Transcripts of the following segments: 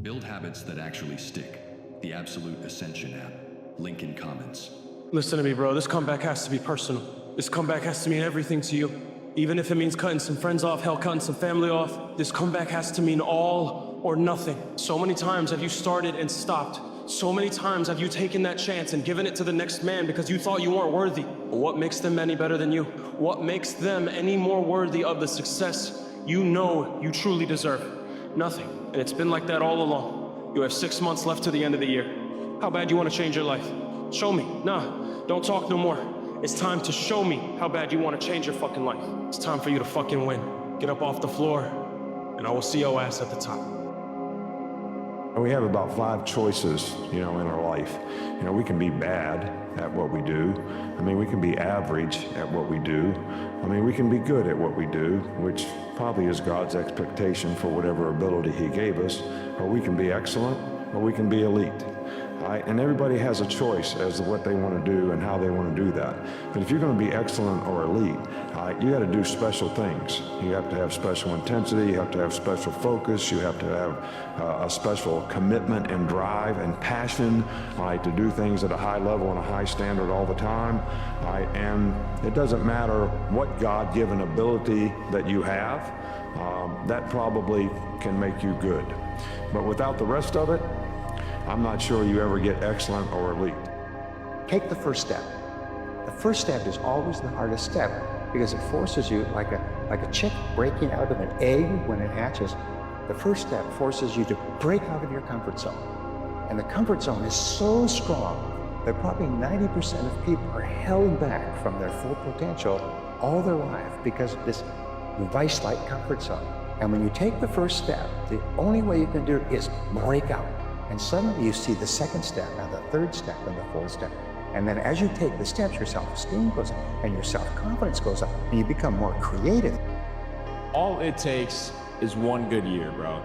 Build habits that actually stick. The Absolute Ascension app. Link in comments. Listen to me, bro. This comeback has to be personal. This comeback has to mean everything to you. Even if it means cutting some friends off, hell, cutting some family off, this comeback has to mean all or nothing. So many times have you started and stopped. So many times have you taken that chance and given it to the next man because you thought you weren't worthy. What makes them any better than you? What makes them any more worthy of the success you know you truly deserve? Nothing. And it's been like that all along. You have 6 months left to the end of the year. How bad you want to change your life? Show me. Nah, don't talk no more. It's time to show me how bad you want to change your fucking life. It's time for you to fucking win. Get up off the floor, and I will see your ass at the top. We have about 5 choices, in our life. We can be bad at what we do. We can be average at what we do. We can be good at what we do, which probably is God's expectation for whatever ability He gave us. Or we can be excellent, or we can be elite. And everybody has a choice as to what they want to do and how they want to do that. But if you're going to be excellent or elite, you got to do special things. You have to have special intensity, you have to have special focus, you have to have a special commitment and drive and passion to do things at a high level and a high standard all the time. And it doesn't matter what God-given ability that you have, that probably can make you good. But without the rest of it, I'm not sure you ever get excellent or elite. Take the first step. The first step is always the hardest step because it forces you, like a chick breaking out of an egg when it hatches. The first step forces you to break out of your comfort zone. And the comfort zone is so strong that probably 90% of people are held back from their full potential all their life because of this vice-like comfort zone. And when you take the first step, the only way you can do it is break out. And suddenly you see the second step, and the third step, and the fourth step. And then as you take the steps, your self-esteem goes up, and your self-confidence goes up, and you become more creative. All it takes is one good year, bro.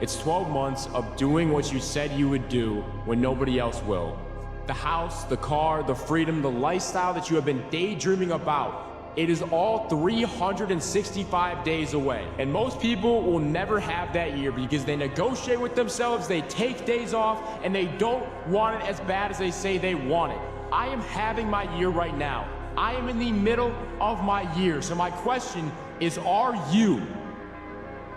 It's 12 months of doing what you said you would do when nobody else will. The house, the car, the freedom, the lifestyle that you have been daydreaming about. It is all 365 days away. And most people will never have that year because they negotiate with themselves, they take days off, and they don't want it as bad as they say they want it. I am having my year right now. I am in the middle of my year. So my question is, are you?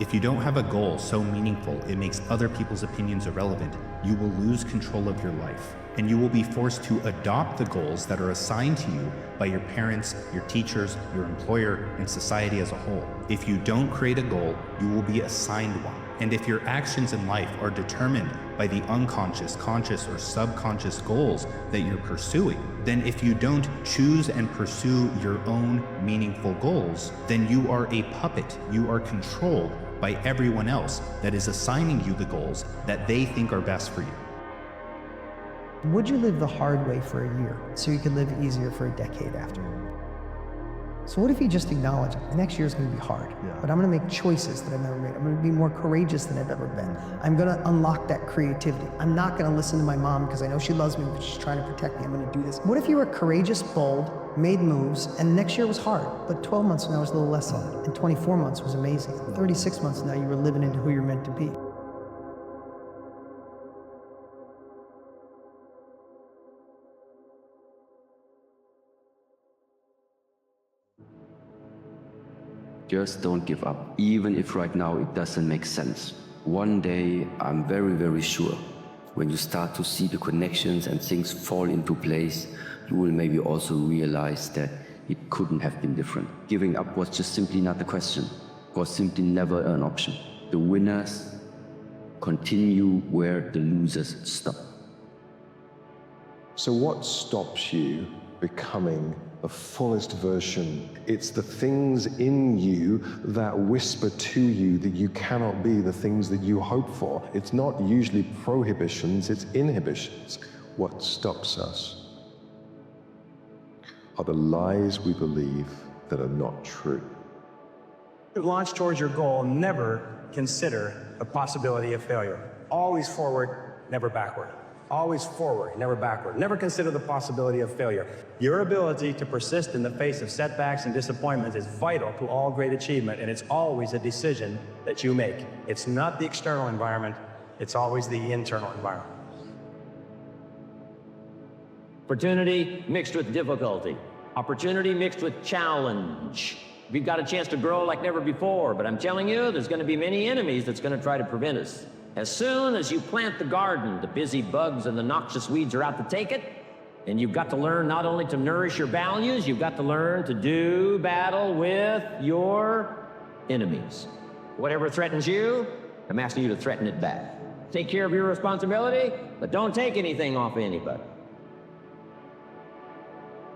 If you don't have a goal so meaningful it makes other people's opinions irrelevant, you will lose control of your life. And you will be forced to adopt the goals that are assigned to you by your parents, your teachers, your employer, and society as a whole. If you don't create a goal, you will be assigned one. And if your actions in life are determined by the unconscious, conscious, or subconscious goals that you're pursuing, then if you don't choose and pursue your own meaningful goals, then you are a puppet. You are controlled by everyone else that is assigning you the goals that they think are best for you. Would you live the hard way for a year so you could live easier for a decade after? So what if you just acknowledge the next year is going to be hard, but I'm going to make choices that I've never made. I'm going to be more courageous than I've ever been. I'm going to unlock that creativity. I'm not going to listen to my mom because I know she loves me, but she's trying to protect me. I'm going to do this. What if you were courageous, bold, made moves, and next year was hard, but 12 months from now was a little less hard, and 24 months was amazing. 36 months from now you were living into who you're meant to be. Just don't give up, even if right now it doesn't make sense. One day, I'm very, very sure, when you start to see the connections and things fall into place, you will maybe also realize that it couldn't have been different. Giving up was just simply not the question, was simply never an option. The winners continue where the losers stop. So what stops you becoming the fullest version? It's the things in you that whisper to you that you cannot be the things that you hope for. It's not usually prohibitions, it's inhibitions. What stops us are the lies we believe that are not true. Launch towards your goal, never consider the possibility of failure. Always forward, never backward. Always forward, never backward. Never consider the possibility of failure. Your ability to persist in the face of setbacks and disappointments is vital to all great achievement, and it's always a decision that you make. It's not the external environment, It's always the internal environment. Opportunity mixed with difficulty. Opportunity mixed with challenge. We've got a chance to grow like never before, but I'm telling you, there's going to be many enemies that's going to try to prevent us. As soon as you plant the garden, the busy bugs and the noxious weeds are out to take it, and you've got to learn not only to nourish your values, you've got to learn to do battle with your enemies. Whatever threatens you, I'm asking you to threaten it back. Take care of your responsibility, but don't take anything off of anybody.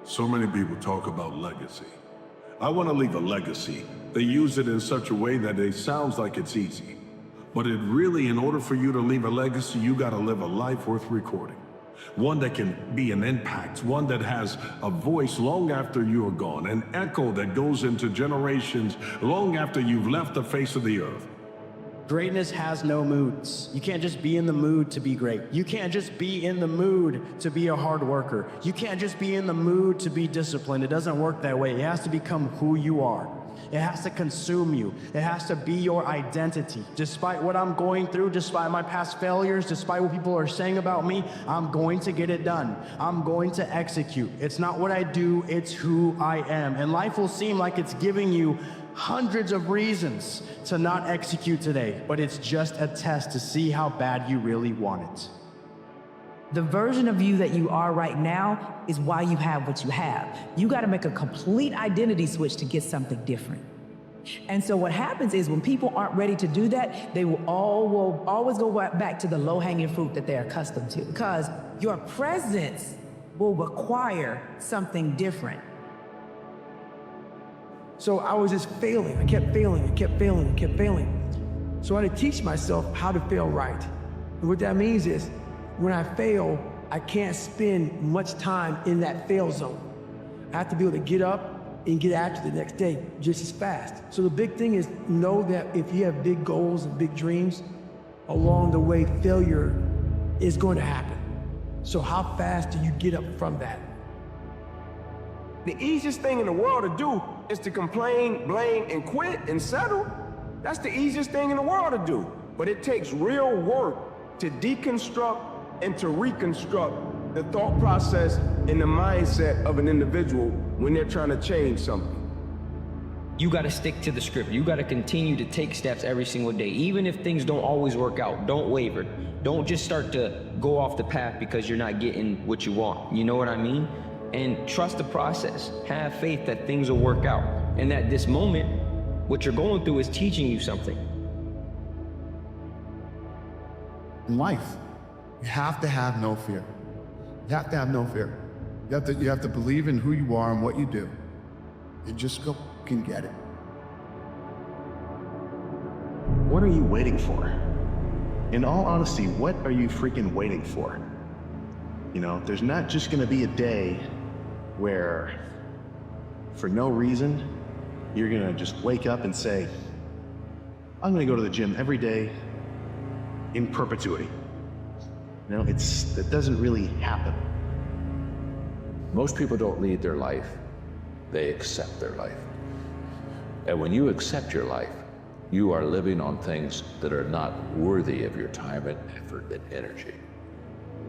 So many people talk about legacy. I want to leave a legacy. They use it in such a way that it sounds like it's easy. But it really, in order for you to leave a legacy, you got to live a life worth recording. One that can be an impact, one that has a voice long after you are gone, an echo that goes into generations long after you've left the face of the earth. Greatness has no moods. You can't just be in the mood to be great. You can't just be in the mood to be a hard worker. You can't just be in the mood to be disciplined. It doesn't work that way. It has to become who you are. It has to consume you. It has to be your identity. Despite what I'm going through, despite my past failures, despite what people are saying about me, I'm going to get it done. I'm going to execute. It's not what I do, it's who I am. And life will seem like it's giving you hundreds of reasons to not execute today, but it's just a test to see how bad you really want it. The version of you that you are right now is why you have what you have. You got to make a complete identity switch to get something different. And so what happens is when people aren't ready to do that, they will always go back to the low-hanging fruit that they're accustomed to, because your presence will require something different. So I was just failing. I kept failing and kept failing and kept failing. So I had to teach myself how to fail right. And what that means is, when I fail, I can't spend much time in that fail zone. I have to be able to get up and get after the next day just as fast. So the big thing is know that if you have big goals and big dreams, along the way, failure is going to happen. So how fast do you get up from that? The easiest thing in the world to do is to complain, blame, and quit and settle. That's the easiest thing in the world to do. But it takes real work to deconstruct and to reconstruct the thought process and the mindset of an individual when they're trying to change something. You got to stick to the script. You got to continue to take steps every single day. Even if things don't always work out, don't waver. Don't just start to go off the path because you're not getting what you want. You know what I mean? And trust the process. Have faith that things will work out. And that this moment, what you're going through is teaching you something. In life, you have to have no fear. You have to have no fear. You have to believe in who you are and what you do. You just go and get it. What are you waiting for? In all honesty, what are you freaking waiting for? You know, there's not just gonna be a day where, for no reason, you're gonna just wake up and say, I'm gonna go to the gym every day in perpetuity. You know, that doesn't really happen. Most people don't lead their life, they accept their life. And when you accept your life, you are living on things that are not worthy of your time and effort and energy.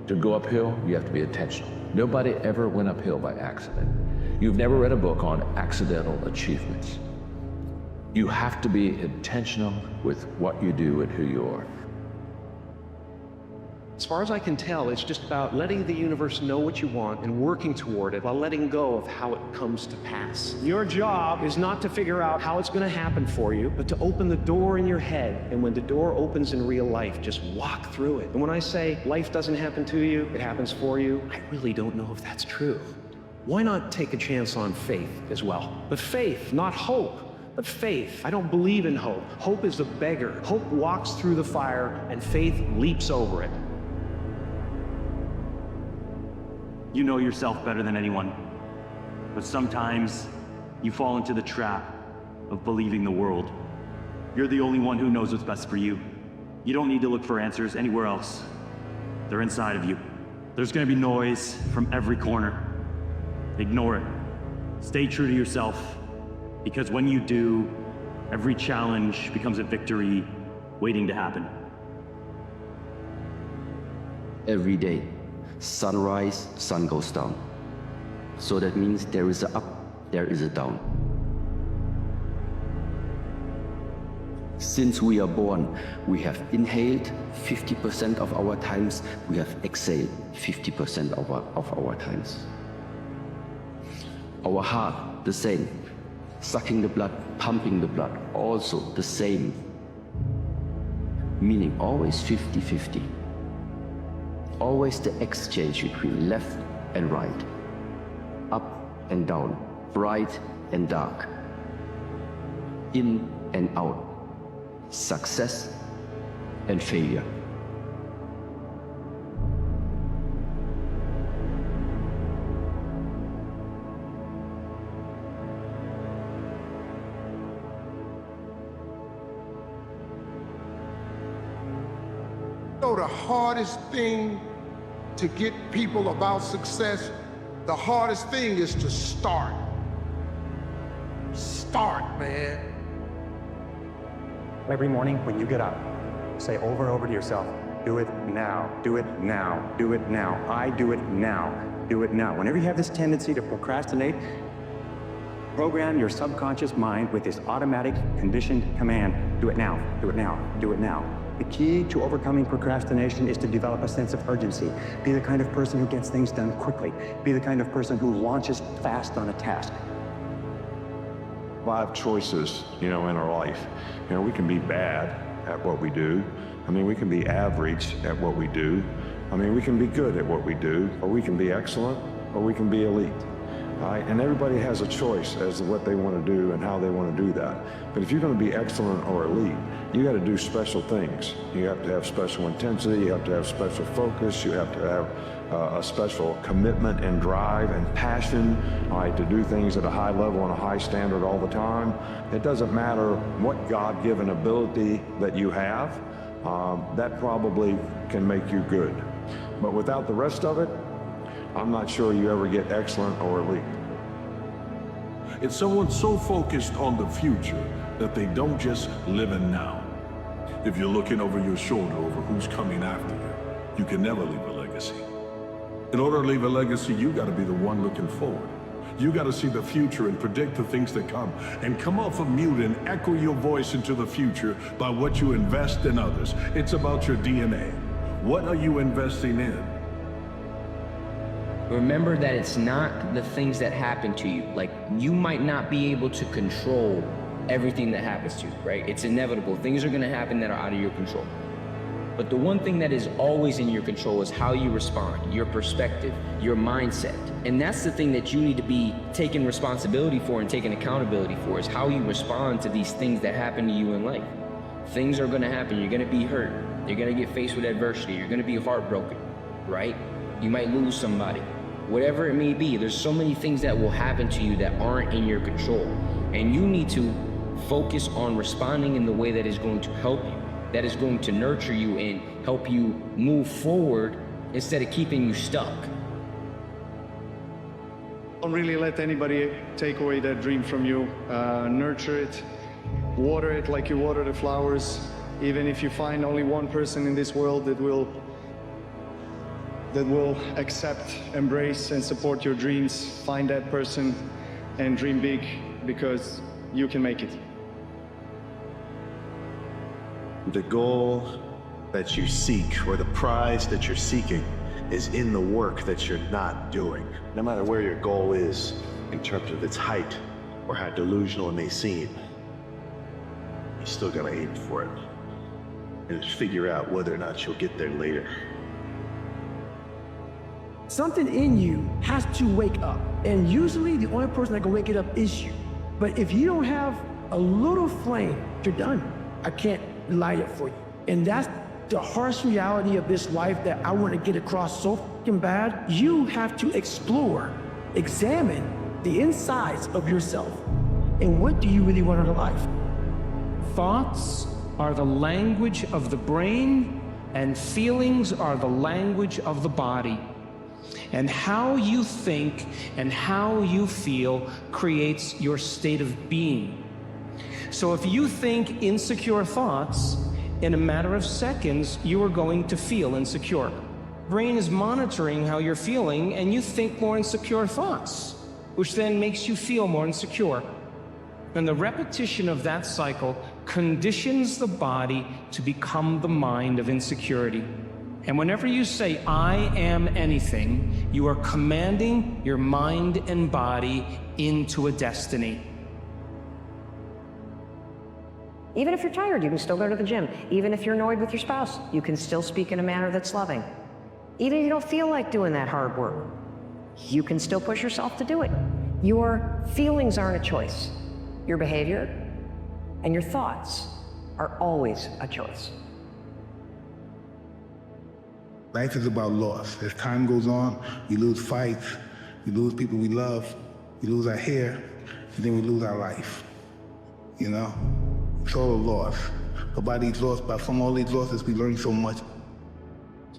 To go uphill, you have to be intentional. Nobody ever went uphill by accident. You've never read a book on accidental achievements. You have to be intentional with what you do and who you are. As far as I can tell, it's just about letting the universe know what you want and working toward it while letting go of how it comes to pass. Your job is not to figure out how it's going to happen for you, but to open the door in your head. And when the door opens in real life, just walk through it. And when I say life doesn't happen to you, it happens for you, I really don't know if that's true. Why not take a chance on faith as well? But faith, not hope. But faith. I don't believe in hope. Hope is a beggar. Hope walks through the fire and faith leaps over it. You know yourself better than anyone, but sometimes you fall into the trap of believing the world. You're the only one who knows what's best for you. You don't need to look for answers anywhere else. They're inside of you. There's gonna be noise from every corner. Ignore it. Stay true to yourself, because when you do, every challenge becomes a victory waiting to happen. every day. Sunrise, sun goes down. So that means there is a up, there is a down. Since we are born, we have inhaled 50% of our times, we have exhaled 50% of our times. Our heart, the same. Sucking the blood, pumping the blood, also the same. Meaning always 50-50. Always the exchange between left and right. Up and down, bright and dark. In and out. Success and failure. So the hardest thing to get people about success, the hardest thing is to start. Start, man. Every morning when you get up, say over and over to yourself, do it now, do it now, do it now. I do it now, do it now. Whenever you have this tendency to procrastinate, program your subconscious mind with this automatic conditioned command, do it now, do it now, do it now. The key to overcoming procrastination is to develop a sense of urgency. Be the kind of person who gets things done quickly. Be the kind of person who launches fast on a task. 5 choices, in our life. We can be bad at what we do. We can be average at what we do. We can be good at what we do, or we can be excellent, or we can be elite. Right? And everybody has a choice as to what they want to do and how they want to do that. But if you're going to be excellent or elite, you got to do special things. You have to have special intensity, you have to have special focus, you have to have a special commitment and drive and passion, right, to do things at a high level and a high standard all the time. It doesn't matter what God-given ability that you have, that probably can make you good. But without the rest of it, I'm not sure you ever get excellent or elite. It's someone so focused on the future that they don't just live in now. If you're looking over your shoulder over who's coming after you, you can never leave a legacy. In order to leave a legacy, you got to be the one looking forward. You got to see the future and predict the things that come, and come off of mute and echo your voice into the future by what you invest in others. It's about your DNA. What are you investing in? Remember that it's not the things that happen to you. Like, you might not be able to control everything that happens to you, right? It's inevitable. Things are going to happen that are out of your control. But the one thing that is always in your control is how you respond, your perspective, your mindset. And that's the thing that you need to be taking responsibility for and taking accountability for, is how you respond to these things that happen to you in life. Things are going to happen. You're going to be hurt. You're going to get faced with adversity. You're going to be heartbroken, right? You might lose somebody. Whatever it may be, there's so many things that will happen to you that aren't in your control. And you need to focus on responding in the way that is going to help you, that is going to nurture you and help you move forward instead of keeping you stuck. Don't really let anybody take away that dream from you. Nurture it, water it like you water the flowers. Even if you find only one person in this world that will accept, embrace, and support your dreams, find that person and dream big, because you can make it. The goal that you seek, or the prize that you're seeking, is in the work that you're not doing. No matter where your goal is in terms of its height or how delusional it may seem, you still gotta aim for it and figure out whether or not you'll get there later. Something in you has to wake up. And usually the only person that can wake it up is you. But if you don't have a little flame, you're done. I can't light it for you. And that's the harsh reality of this life that I want to get across so fucking bad. You have to explore, examine the insides of yourself. And what do you really want out of life? Thoughts are the language of the brain, and feelings are the language of the body. And how you think and how you feel creates your state of being. So if you think insecure thoughts, in a matter of seconds, you are going to feel insecure. brain is monitoring how you're feeling, and you think more insecure thoughts, which then makes you feel more insecure. And the repetition of that cycle conditions the body to become the mind of insecurity. And whenever you say, I am anything, you are commanding your mind and body into a destiny. Even if you're tired, you can still go to the gym. Even if you're annoyed with your spouse, you can still speak in a manner that's loving. Even if you don't feel like doing that hard work, you can still push yourself to do it. Your feelings aren't a choice. Your behavior and your thoughts are always a choice. Life is about loss. As time goes on, we lose fights, we lose people we love, we lose our hair, and then we lose our life. You know? It's all a loss. But by from all these losses, we learn so much.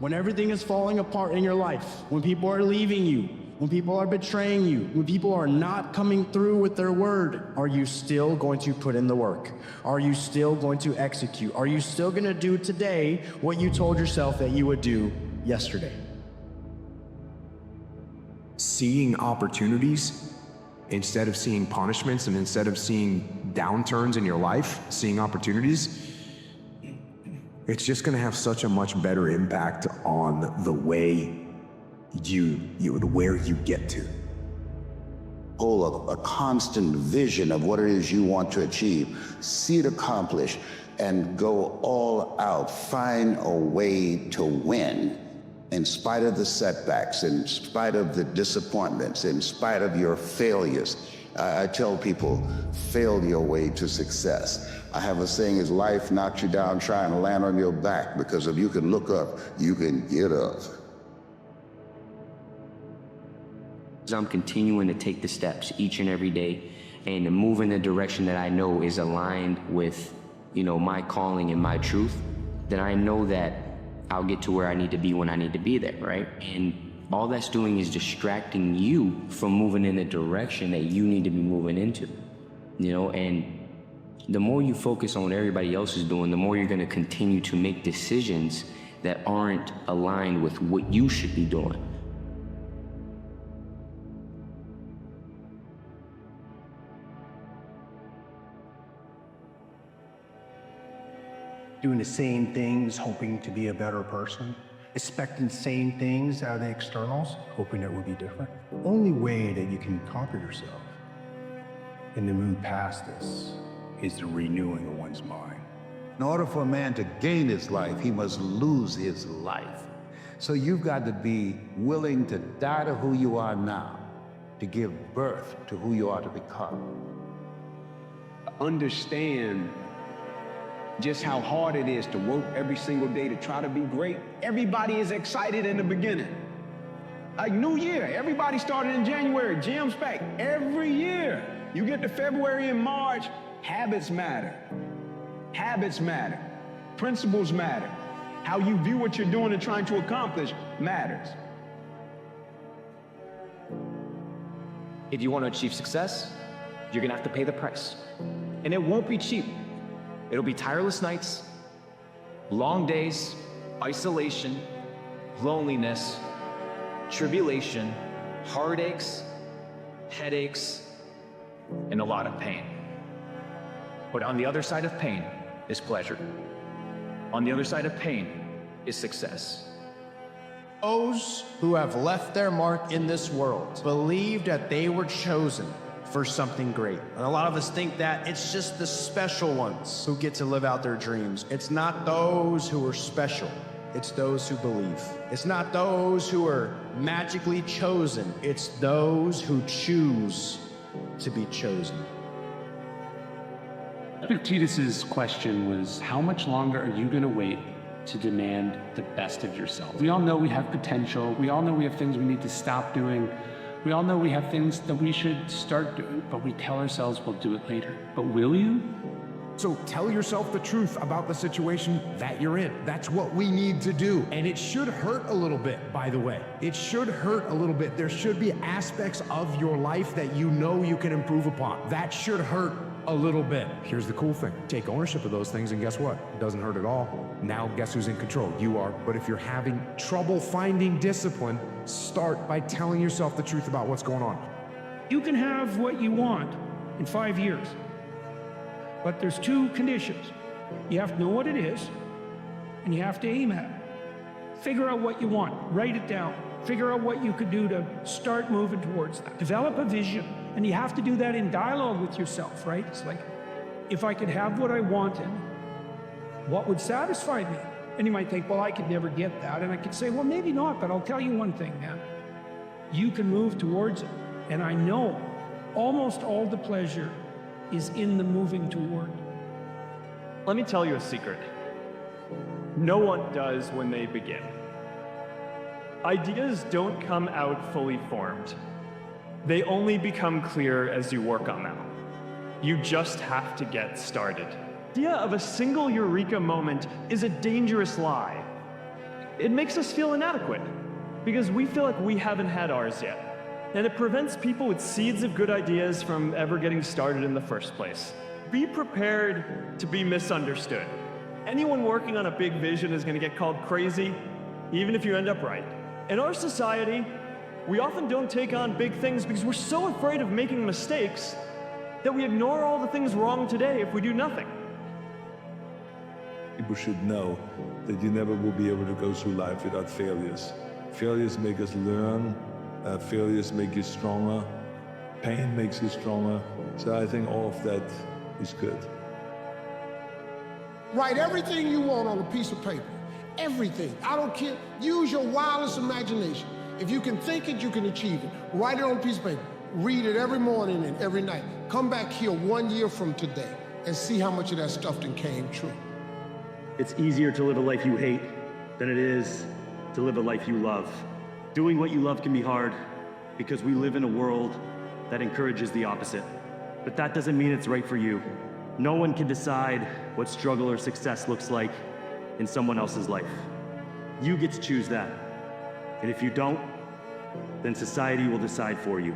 When everything is falling apart in your life, when people are leaving you, when people are betraying you, when people are not coming through with their word, are you still going to put in the work? Are you still going to execute? Are you still going to do today what you told yourself that you would do yesterday? Seeing opportunities instead of seeing punishments, and instead of seeing downturns in your life, seeing opportunities, it's just going to have such a much better impact on the way where you get to. Hold a constant vision of what it is you want to achieve, see it accomplished, and go all out. Find a way to win in spite of the setbacks, in spite of the disappointments, in spite of your failures. I tell people, fail your way to success. I have a saying, is life knocks you down trying to land on your back, because if you can look up, you can get up. I'm continuing to take the steps each and every day and to move in the direction that I know is aligned with, my calling and my truth, then I know that I'll get to where I need to be when I need to be there, right? And all that's doing is distracting you from moving in the direction that you need to be moving into, and the more you focus on what everybody else is doing, the more you're going to continue to make decisions that aren't aligned with what you should be doing. Doing the same things, hoping to be a better person. Expecting the same things out of the externals, hoping it will be different. The only way that you can conquer yourself and to move past this is the renewing of one's mind. In order for a man to gain his life, he must lose his life. So you've got to be willing to die to who you are now, to give birth to who you are to become. Understand just how hard it is to work every single day to try to be great. Everybody is excited in the beginning. Like New Year, everybody started in January, jams packed. Every year, you get to February and March, habits matter. Habits matter. Principles matter. How you view what you're doing and trying to accomplish matters. If you want to achieve success, you're gonna have to pay the price. And it won't be cheap. It'll be tireless nights, long days, isolation, loneliness, tribulation, heartaches, headaches, and a lot of pain. But on the other side of pain is pleasure. On the other side of pain is success. Those who have left their mark in this world believe that they were chosen for something great. And a lot of us think that it's just the special ones who get to live out their dreams. It's not those who are special. It's those who believe. It's not those who are magically chosen. It's those who choose to be chosen. Epictetus's question was, how much longer are you going to wait to demand the best of yourself? We all know we have potential. We all know we have things we need to stop doing. We all know we have things that we should start doing, but we tell ourselves we'll do it later. But will you? So tell yourself the truth about the situation that you're in. That's what we need to do. And it should hurt a little bit, by the way. It should hurt a little bit. There should be aspects of your life that you know you can improve upon. That should hurt a little bit. Here's the cool thing. Take ownership of those things and guess what? It doesn't hurt at all. Now guess who's in control? You are. But if you're having trouble finding discipline, start by telling yourself the truth about what's going on. You can have what you want in 5 years, but there's 2 conditions. You have to know what it is, and you have to aim at it. Figure out what you want, write it down. Figure out what you could do to start moving towards that. Develop a vision, and you have to do that in dialogue with yourself, right? It's like, if I could have what I wanted, what would satisfy me? And you might think, well, I could never get that. And I could say, well, maybe not, but I'll tell you one thing, man. You can move towards it. And I know almost all the pleasure is in the moving toward. Let me tell you a secret. No one does when they begin. Ideas don't come out fully formed. They only become clear as you work on them. You just have to get started. The idea of a single eureka moment is a dangerous lie. It makes us feel inadequate because we feel like we haven't had ours yet. And it prevents people with seeds of good ideas from ever getting started in the first place. Be prepared to be misunderstood. Anyone working on a big vision is going to get called crazy, even if you end up right. In our society, we often don't take on big things because we're so afraid of making mistakes that we ignore all the things wrong today if we do nothing. People should know that you never will be able to go through life without failures. Failures make us learn. Failures make you stronger. Pain makes you stronger. So I think all of that is good. Write everything you want on a piece of paper. Everything. I don't care. Use your wildest imagination. If you can think it, you can achieve it. Write it on a piece of paper. Read it every morning and every night. Come back here 1 year from today and see how much of that stuff then came true. It's easier to live a life you hate than it is to live a life you love. Doing what you love can be hard because we live in a world that encourages the opposite. But that doesn't mean it's right for you. No one can decide what struggle or success looks like in someone else's life. You get to choose that. And if you don't, then society will decide for you.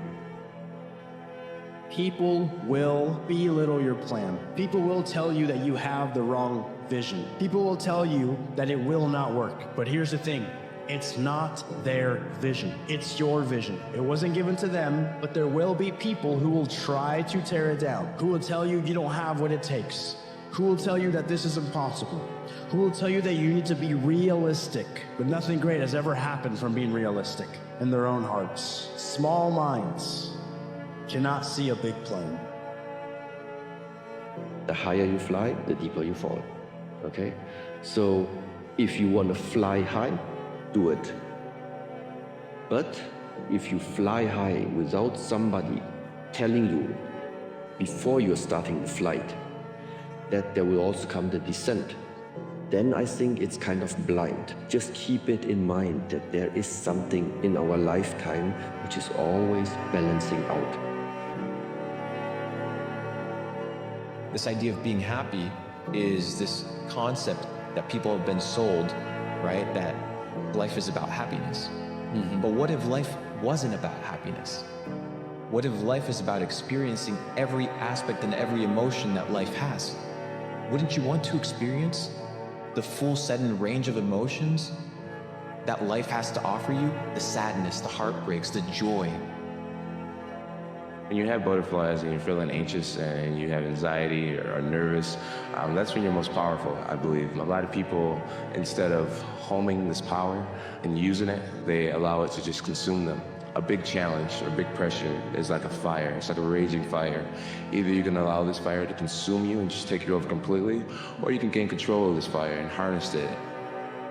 People will belittle your plan. People will tell you that you have the wrong vision. People will tell you that it will not work. But here's the thing. It's not their vision. It's your vision. It wasn't given to them, but there will be people who will try to tear it down, who will tell you you don't have what it takes, who will tell you that this is impossible, who will tell you that you need to be realistic. But nothing great has ever happened from being realistic in their own hearts. Small minds cannot see a big plane. The higher you fly, the deeper you fall. Okay? So if you want to fly high, do it. But if you fly high without somebody telling you before you're starting the flight that there will also come the descent, then I think it's kind of blind. Just keep it in mind that there is something in our lifetime which is always balancing out. This idea of being happy is this concept that people have been sold, right? That life is about happiness. But what if life wasn't about happiness? What if life is about experiencing every aspect and every emotion that life has? Wouldn't you want to experience the full set and range of emotions that life has to offer you? The sadness, the heartbreaks, the joy. When you have butterflies and you're feeling anxious and you have anxiety or nervous, that's when you're most powerful, I believe. A lot of people, instead of homing this power and using it, they allow it to just consume them. A big challenge or big pressure is like a fire. It's like a raging fire. Either you can allow this fire to consume you and just take you over completely, or you can gain control of this fire and harness it.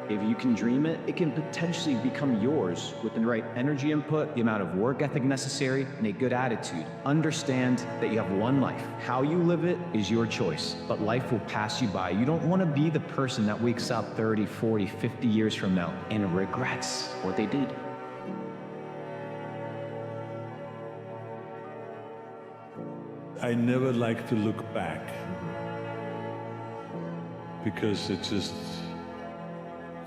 If you can dream it, it can potentially become yours with the right energy input, the amount of work ethic necessary, and a good attitude. Understand that you have one life. How you live it is your choice, but life will pass you by. You don't want to be the person that wakes up 30, 40, 50 years from now and regrets what they did. I never like to look back because it's just,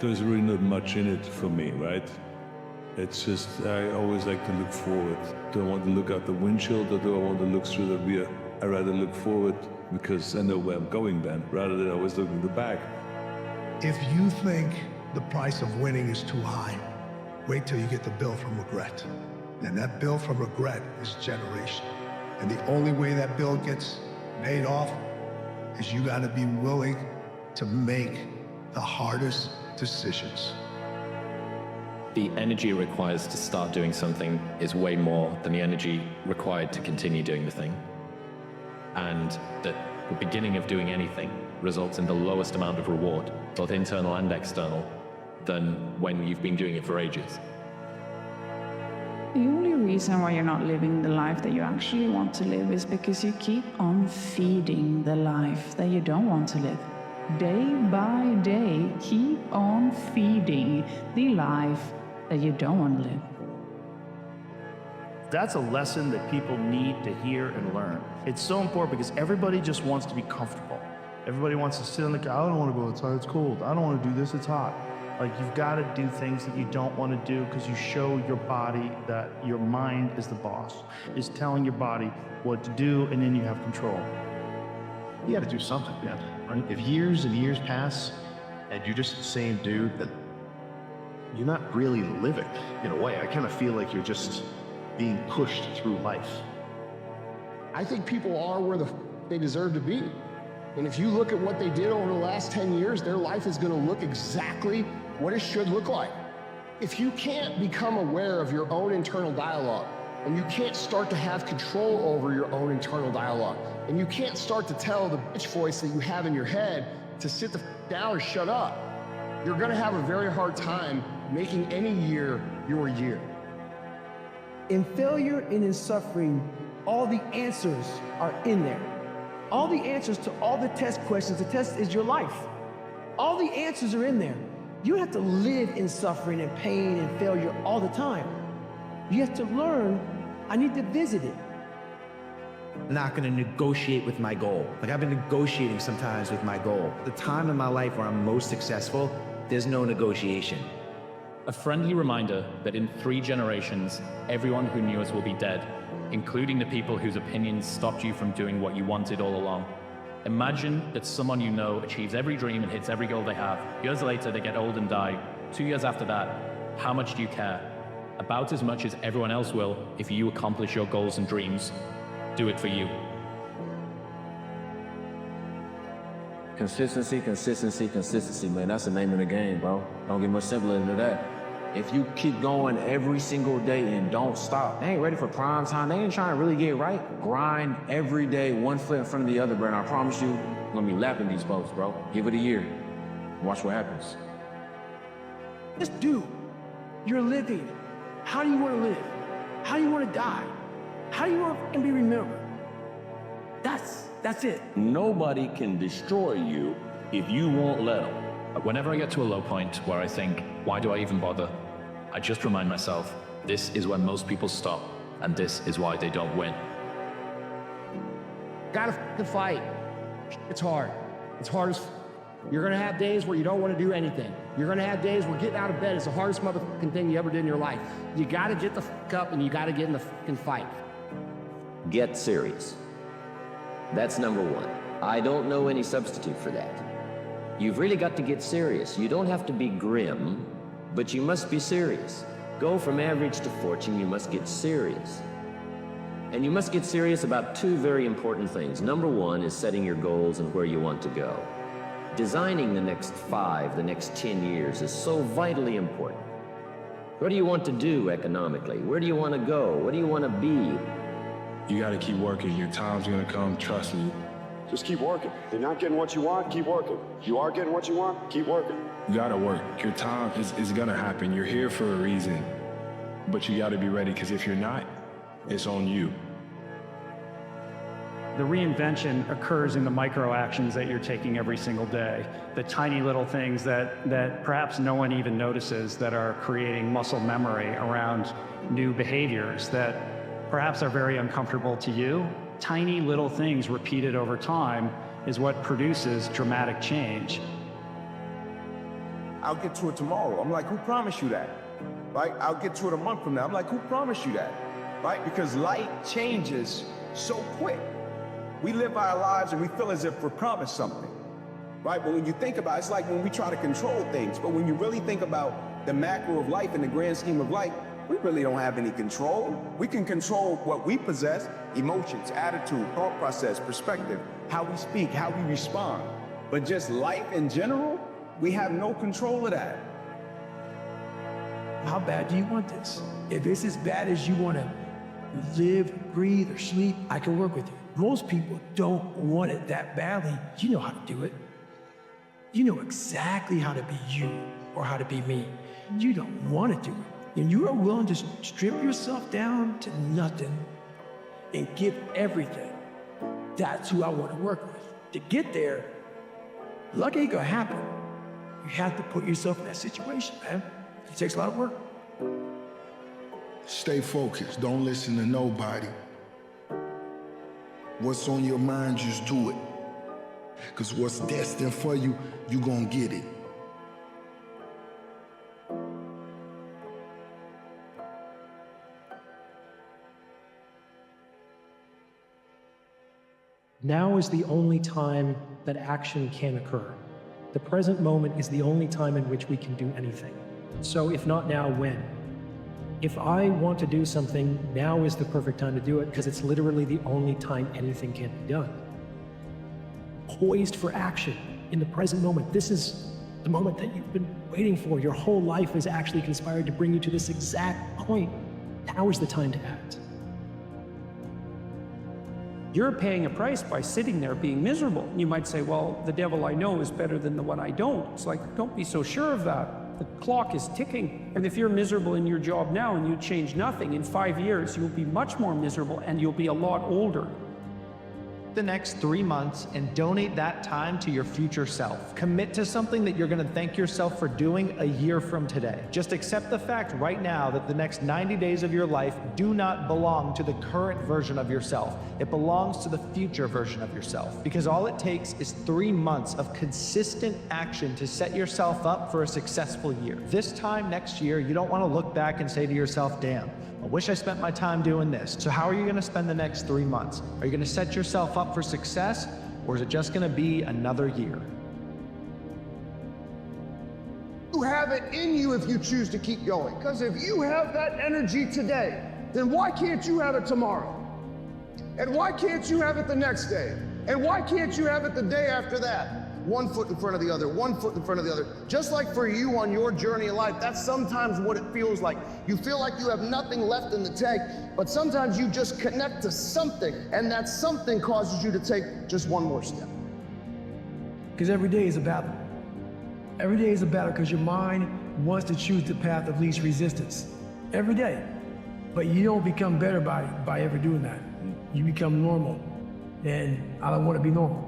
there's really not much in it for me, right? It's just, I always like to look forward. Do I want to look out the windshield or do I want to look through the rear I'd rather look forward because I know where I'm going then, rather than always looking at the back. If you think the price of winning is too high, wait till you get the bill from regret. And that bill from regret is generation. And the only way that bill gets paid off is you gotta be willing to make the hardest decisions. The energy it requires to start doing something is way more than the energy required to continue doing the thing. And that the beginning of doing anything results in the lowest amount of reward, both internal and external, than when you've been doing it for ages. The only reason why you're not living the life that you actually want to live is because you keep on feeding the life that you don't want to live. Day by day, keep on feeding the life that you don't want to live. That's a lesson that people need to hear and learn. It's so important because everybody just wants to be comfortable. Everybody wants to sit on the couch. I don't want to go outside, it's cold. I don't want to do this, it's hot. Like, you've got to do things that you don't want to do because you show your body that your mind is the boss. It's telling your body what to do, and then you have control. You got to do something, man. Right? If years and years pass and you're just the same dude, then you're not really living in a way. I kind of feel like you're just being pushed through life. I think people are where they deserve to be. And if you look at what they did over the last 10 years, their life is going to look exactly what it should look like. If you can't become aware of your own internal dialogue, and you can't start to have control over your own internal dialogue, and you can't start to tell the bitch voice that you have in your head to sit the down or shut up, you're going to have a very hard time making any year your year. In failure and in suffering, all the answers are in there. All the answers to all the test questions. The test is your life. All the answers are in there. You have to live in suffering and pain and failure all the time. You have to learn, I need to visit it. I'm not gonna negotiate with my goal. Like, I've been negotiating sometimes with my goal. The time in my life where I'm most successful, there's no negotiation. A friendly reminder that in 3 generations, everyone who knew us will be dead, including the people whose opinions stopped you from doing what you wanted all along. Imagine that someone you know achieves every dream and hits every goal they have. Years later, they get old and die. 2 years after that, how much do you care? About as much as everyone else will if you accomplish your goals and dreams. Do it for you. Consistency, consistency, consistency, man. That's the name of the game, bro. Don't get much simpler than that. If you keep going every single day and don't stop, they ain't ready for prime time. They ain't trying to really get right. Grind every day, one foot in front of the other, bro. And I promise you, you're gonna be lapping these boats, bro. Give it a year. Watch what happens. Just do. You're living. How do you want to live? How do you want to die? How do you want to be remembered? That's it. Nobody can destroy you if you won't let them. Whenever I get to a low point where I think, why do I even bother? I just remind myself, this is where most people stop, and this is why they don't win. Gotta fight. It's hard. It's hard as You're gonna have days where you don't want to do anything. You're gonna have days where getting out of bed is the hardest motherfucking thing you ever did in your life. You gotta get the fuck up and you gotta get in the fucking fight. Get serious. That's number 1. I don't know any substitute for that. You've really got to get serious. You don't have to be grim, but you must be serious. Go from average to fortune, you must get serious. And you must get serious about 2 very important things. Number 1 is setting your goals and where you want to go. Designing the next 5, the next 10 years is so vitally important. What do you want to do economically? Where do you want to go? What do you want to be? You got to keep working. Your time's going to come, trust me. Just keep working. You're not getting what you want, keep working. You are getting what you want, keep working. You got to work. Your time is going to happen. You're here for a reason. But you got to be ready, because if you're not, it's on you. The reinvention occurs in the micro actions that you're taking every single day. The tiny little things that perhaps no one even notices that are creating muscle memory around new behaviors that perhaps are very uncomfortable to you. Tiny little things repeated over time is what produces dramatic change. I'll get to it tomorrow. I'm like, who promised you that? Right? I'll get to it a month from now. I'm like, who promised you that? Right? Because light changes so quick. We live our lives and we feel as if we're promised something, right? But when you think about it, it's like when we try to control things. But when you really think about the macro of life and the grand scheme of life, we really don't have any control. We can control what we possess: emotions, attitude, thought process, perspective, how we speak, how we respond. But just life in general, we have no control of that. How bad do you want this? If it's as bad as you want to live, breathe, or sleep, I can work with you. Most people don't want it that badly. You know how to do it. You know exactly how to be you or how to be me. You don't want to do it. And you are willing to strip yourself down to nothing and give everything. That's who I want to work with. To get there, luck ain't gonna happen. You have to put yourself in that situation, man. It takes a lot of work. Stay focused. Don't listen to nobody. What's on your mind, just do it. Because what's destined for you, you gonna get it. Now is the only time that action can occur. The present moment is the only time in which we can do anything. So if not now, when? If I want to do something, now is the perfect time to do it because it's literally the only time anything can be done. Poised for action in the present moment. This is the moment that you've been waiting for. Your whole life has actually conspired to bring you to this exact point. Now is the time to act. You're paying a price by sitting there being miserable. You might say, well, the devil I know is better than the one I don't. It's like, don't be so sure of that. The clock is ticking. And if you're miserable in your job now and you change nothing, in 5 years, you'll be much more miserable and you'll be a lot older. The next 3 months and donate that time to your future self. Commit to something that you're going to thank yourself for doing a year from today. Just accept the fact right now that the next 90 days of your life do not belong to the current version of yourself. It belongs to the future version of yourself. Because all it takes is 3 months of consistent action to set yourself up for a successful year. This time next year, you don't want to look back and say to yourself, damn, I wish I spent my time doing this. So how are you going to spend the next 3 months? Are you going to set yourself up for success, or is it just going to be another year? You have it in you if you choose to keep going. Because if you have that energy today, then why can't you have it tomorrow? And why can't you have it the next day? And why can't you have it the day after that? One foot in front of the other, one foot in front of the other. Just like for you on your journey in life, that's sometimes what it feels like. You feel like you have nothing left in the tank, but sometimes you just connect to something, and that something causes you to take just one more step. Because every day is a battle. Every day is a battle because your mind wants to choose the path of least resistance. Every day. But you don't become better by ever doing that. You become normal. And I don't want to be normal.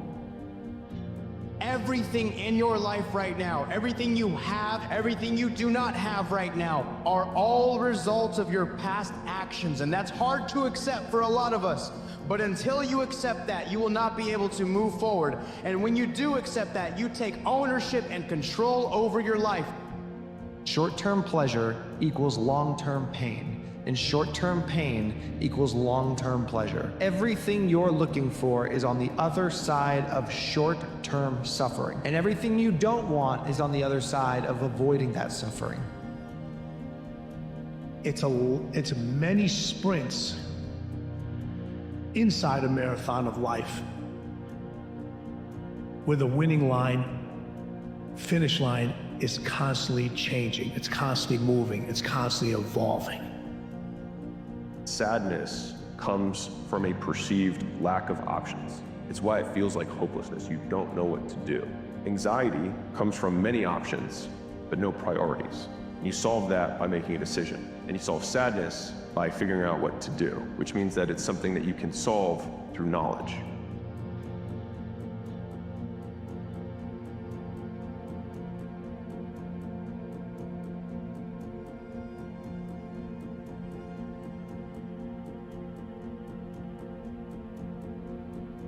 Everything in your life right now, everything you have, everything you do not have right now, are all results of your past actions. And that's hard to accept for a lot of us. But until you accept that, you will not be able to move forward. And when you do accept that, you take ownership and control over your life. Short-term pleasure equals long-term pain. And short-term pain equals long-term pleasure. Everything you're looking for is on the other side of short-term suffering. And everything you don't want is on the other side of avoiding that suffering. It's many sprints inside a marathon of life where the winning line, finish line, is constantly changing. It's constantly moving. It's constantly evolving. Sadness comes from a perceived lack of options. It's why it feels like hopelessness. You don't know what to do. Anxiety comes from many options, but no priorities. You solve that by making a decision. And you solve sadness by figuring out what to do, which means that it's something that you can solve through knowledge.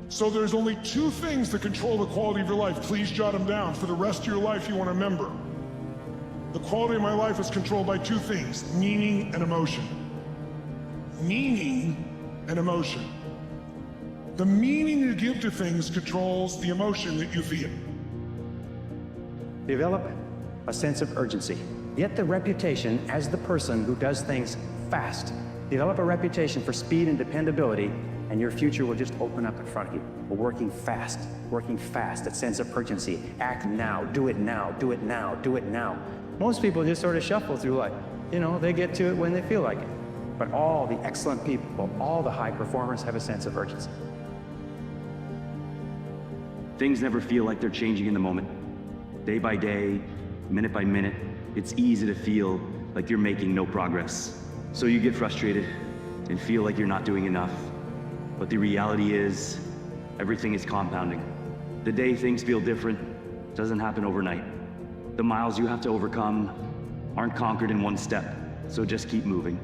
So there's only 2 things that control the quality of your life. Please jot them down. For the rest of your life, you want to remember. The quality of my life is controlled by 2 things: meaning and emotion. Meaning and emotion. The meaning you give to things controls the emotion that you feel. Develop a sense of urgency. Get the reputation as the person who does things fast. Develop a reputation for speed and dependability, and your future will just open up in front of you. We're working fast, that sense of urgency. Act now, do it now, do it now, do it now. Most people just sort of shuffle through life. You know, they get to it when they feel like it. But all the excellent people, all the high performers have a sense of urgency. Things never feel like they're changing in the moment. Day by day, minute by minute, it's easy to feel like you're making no progress. So you get frustrated and feel like you're not doing enough. But the reality is, everything is compounding. The day things feel different doesn't happen overnight. The miles you have to overcome aren't conquered in one step, so just keep moving.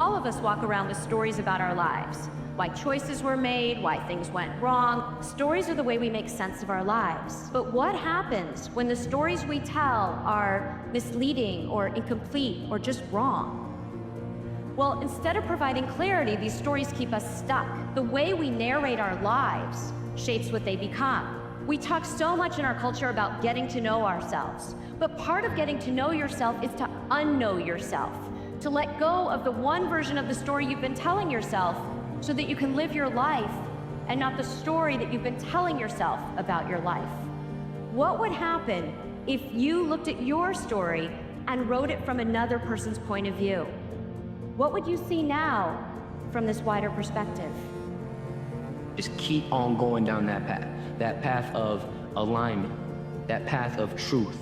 All of us walk around with stories about our lives. Why choices were made, why things went wrong. Stories are the way we make sense of our lives. But what happens when the stories we tell are misleading or incomplete or just wrong? Well, instead of providing clarity, these stories keep us stuck. The way we narrate our lives shapes what they become. We talk so much in our culture about getting to know ourselves. But part of getting to know yourself is to unknow yourself, to let go of the one version of the story you've been telling yourself so that you can live your life and not the story that you've been telling yourself about your life. What would happen if you looked at your story and wrote it from another person's point of view? What would you see now from this wider perspective? Just keep on going down that path of alignment, that path of truth,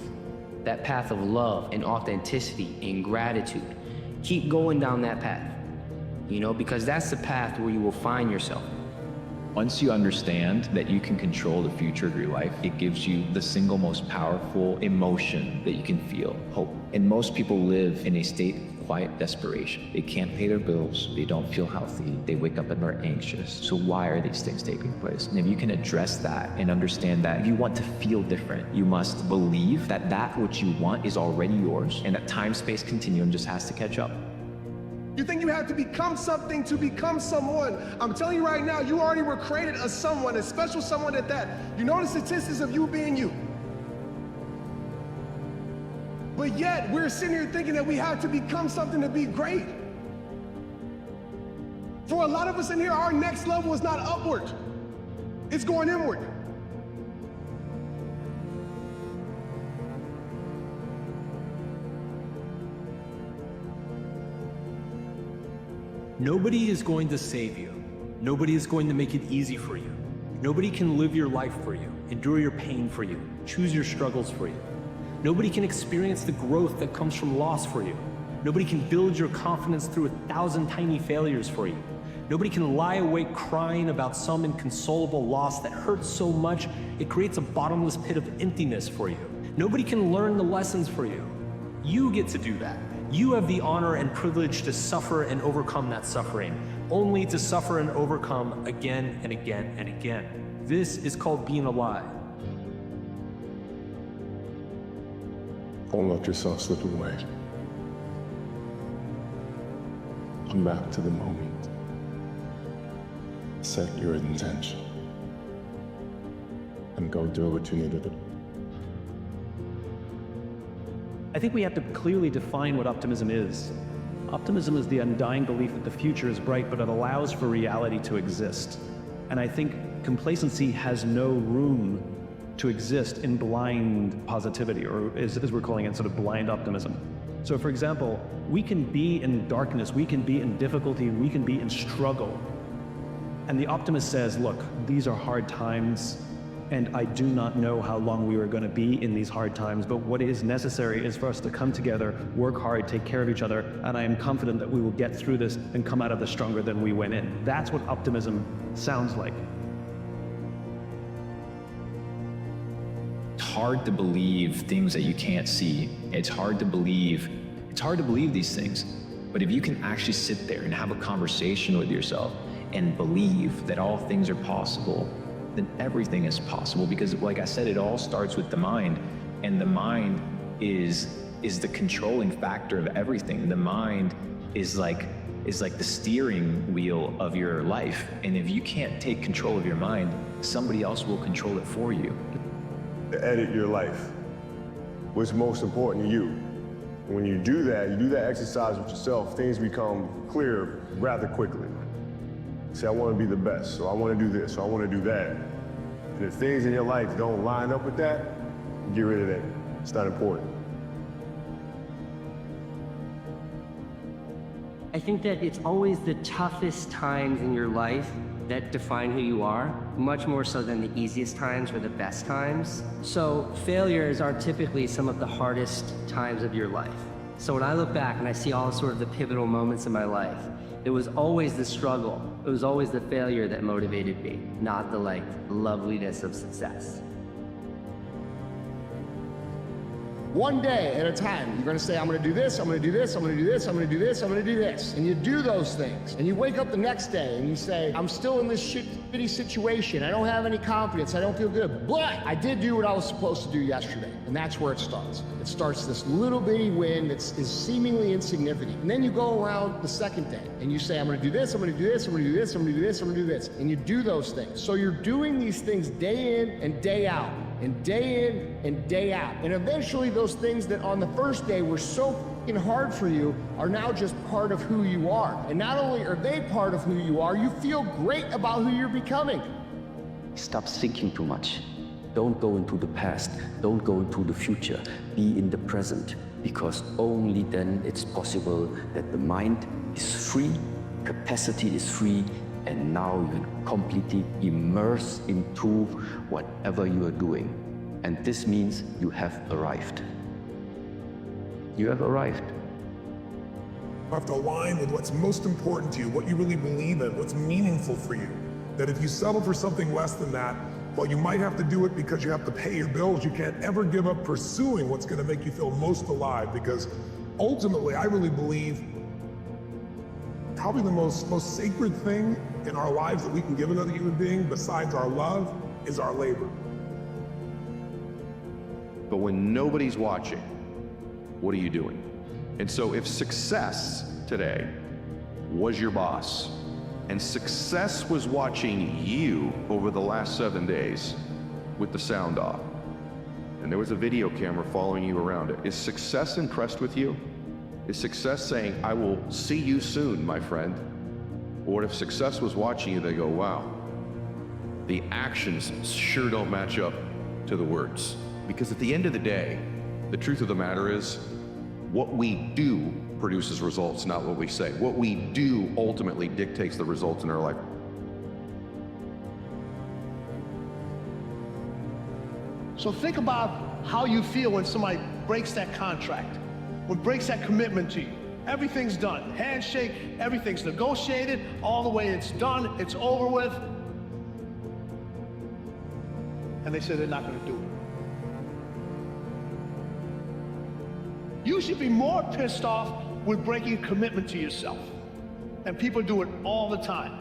that path of love and authenticity and gratitude. Keep going down that path. You know, because that's the path where you will find yourself. Once you understand that you can control the future of your life, it gives you the single most powerful emotion that you can feel, hope. And most people live in a state of quiet desperation. They can't pay their bills, they don't feel healthy, they wake up and are anxious. So why are these things taking place? And if you can address that and understand that if you want to feel different, you must believe that that which you want is already yours, and that time-space continuum just has to catch up. You think you have to become something to become someone. I'm telling you right now, you already were created as someone, a special someone at that. You know the statistics of you being you. But yet, we're sitting here thinking that we have to become something to be great. For a lot of us in here, our next level is not upward. It's going inward. Nobody is going to save you. Nobody is going to make it easy for you. Nobody can live your life for you, endure your pain for you, choose your struggles for you. Nobody can experience the growth that comes from loss for you. Nobody can build your confidence through 1,000 tiny failures for you. Nobody can lie awake crying about some inconsolable loss that hurts so much it creates a bottomless pit of emptiness for you. Nobody can learn the lessons for you. You get to do that. You have the honor and privilege to suffer and overcome that suffering, only to suffer and overcome again and again and again. This is called being alive. Don't let yourself slip away. Come back to the moment. Set your intention. And go do what you need to do. I think we have to clearly define what optimism is. Optimism is the undying belief that the future is bright, but it allows for reality to exist. And I think complacency has no room to exist in blind positivity, or as we're calling it, sort of blind optimism. So for example, we can be in darkness, we can be in difficulty, we can be in struggle. And the optimist says, look, these are hard times, and I do not know how long we are going to be in these hard times, but what is necessary is for us to come together, work hard, take care of each other, and I am confident that we will get through this and come out of this stronger than we went in. That's what optimism sounds like. It's hard to believe things that you can't see. It's hard to believe these things. But if you can actually sit there and have a conversation with yourself and believe that all things are possible, then everything is possible, because like I said, it all starts with the mind, and the mind is the controlling factor of everything. The mind is like is like the steering wheel of your life. And if you can't take control of your mind, somebody else will control it for you. To edit your life. What's most important to you? When you do that exercise with yourself, things become clear rather quickly. Say, I want to be the best, so I want to do this, so I want to do that. And if things in your life don't line up with that, get rid of that. It's not important. I think that it's always the toughest times in your life that define who you are, much more so than the easiest times or the best times. So failures are typically some of the hardest times of your life. So when I look back and I see all sort of the pivotal moments in my life, it was always the struggle. It was always the failure that motivated me, not the loveliness of success. One day at a time, you're gonna say, I'm gonna do this, I'm gonna do this, I'm gonna do this, I'm gonna do this, I'm gonna do this. And you do those things. And you wake up the next day and you say, I'm still in this shitty situation. I don't have any confidence, I don't feel good. But I did do what I was supposed to do yesterday. And that's where it starts. It starts this little bitty win that is seemingly insignificant. And then you go around the second day and you say, I'm gonna do this, I'm gonna do this, I'm gonna do this, I'm gonna do this, I'm gonna do this. And you do those things. So you're doing these things day in and day out. And day in and day out. And eventually those things that on the first day were so fucking hard for you are now just part of who you are. And not only are they part of who you are, you feel great about who you're becoming. Stop thinking too much. Don't go into the past. Don't go into the future. Be in the present, because only then it's possible that the mind is free, capacity is free, and now you can completely immerse into whatever you are doing. And this means you have arrived. You have arrived. You have to align with what's most important to you, what you really believe in, what's meaningful for you. That if you settle for something less than that, well, you might have to do it because you have to pay your bills. You can't ever give up pursuing what's gonna make you feel most alive, because ultimately, I really believe probably the most sacred thing in our lives that we can give another human being besides our love is our labor. But when nobody's watching, what are you doing? And so if success today was your boss, and success was watching you over the last 7 days with the sound off, and there was a video camera following you around it, is success impressed with you? Is success saying, I will see you soon, my friend? Or if success was watching you, they go, wow, the actions sure don't match up to the words. Because at the end of the day, the truth of the matter is, what we do produces results, not what we say. What we do ultimately dictates the results in our life. So think about how you feel when somebody breaks that contract, when breaks that commitment to you. Everything's done. Handshake, everything's negotiated, all the way it's done, it's over with. And they say they're not gonna do it. You should be more pissed off with breaking a commitment to yourself. And people do it all the time.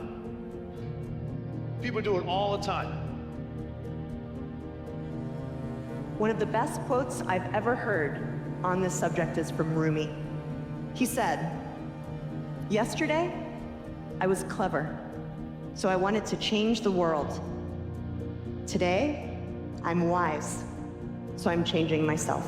People do it all the time. One of the best quotes I've ever heard on this subject is from Rumi. He said, "Yesterday, I was clever, so I wanted to change the world. Today, I'm wise, so I'm changing myself."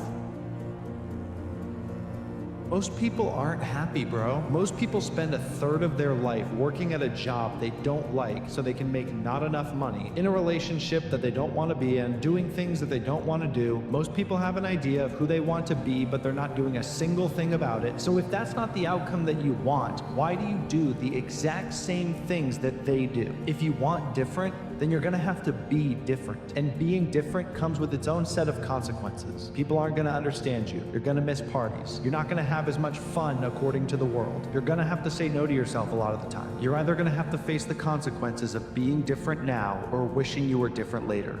Most people aren't happy, bro. Most people spend a third of their life working at a job they don't like so they can make not enough money, in a relationship that they don't want to be in, doing things that they don't want to do. Most people have an idea of who they want to be, but they're not doing a single thing about it. So if that's not the outcome that you want, why do you do the exact same things that they do? If you want different, then you're gonna have to be different. And being different comes with its own set of consequences. People aren't gonna understand you. You're gonna miss parties. You're not gonna have as much fun according to the world. You're gonna have to say no to yourself a lot of the time. You're either gonna have to face the consequences of being different now or wishing you were different later.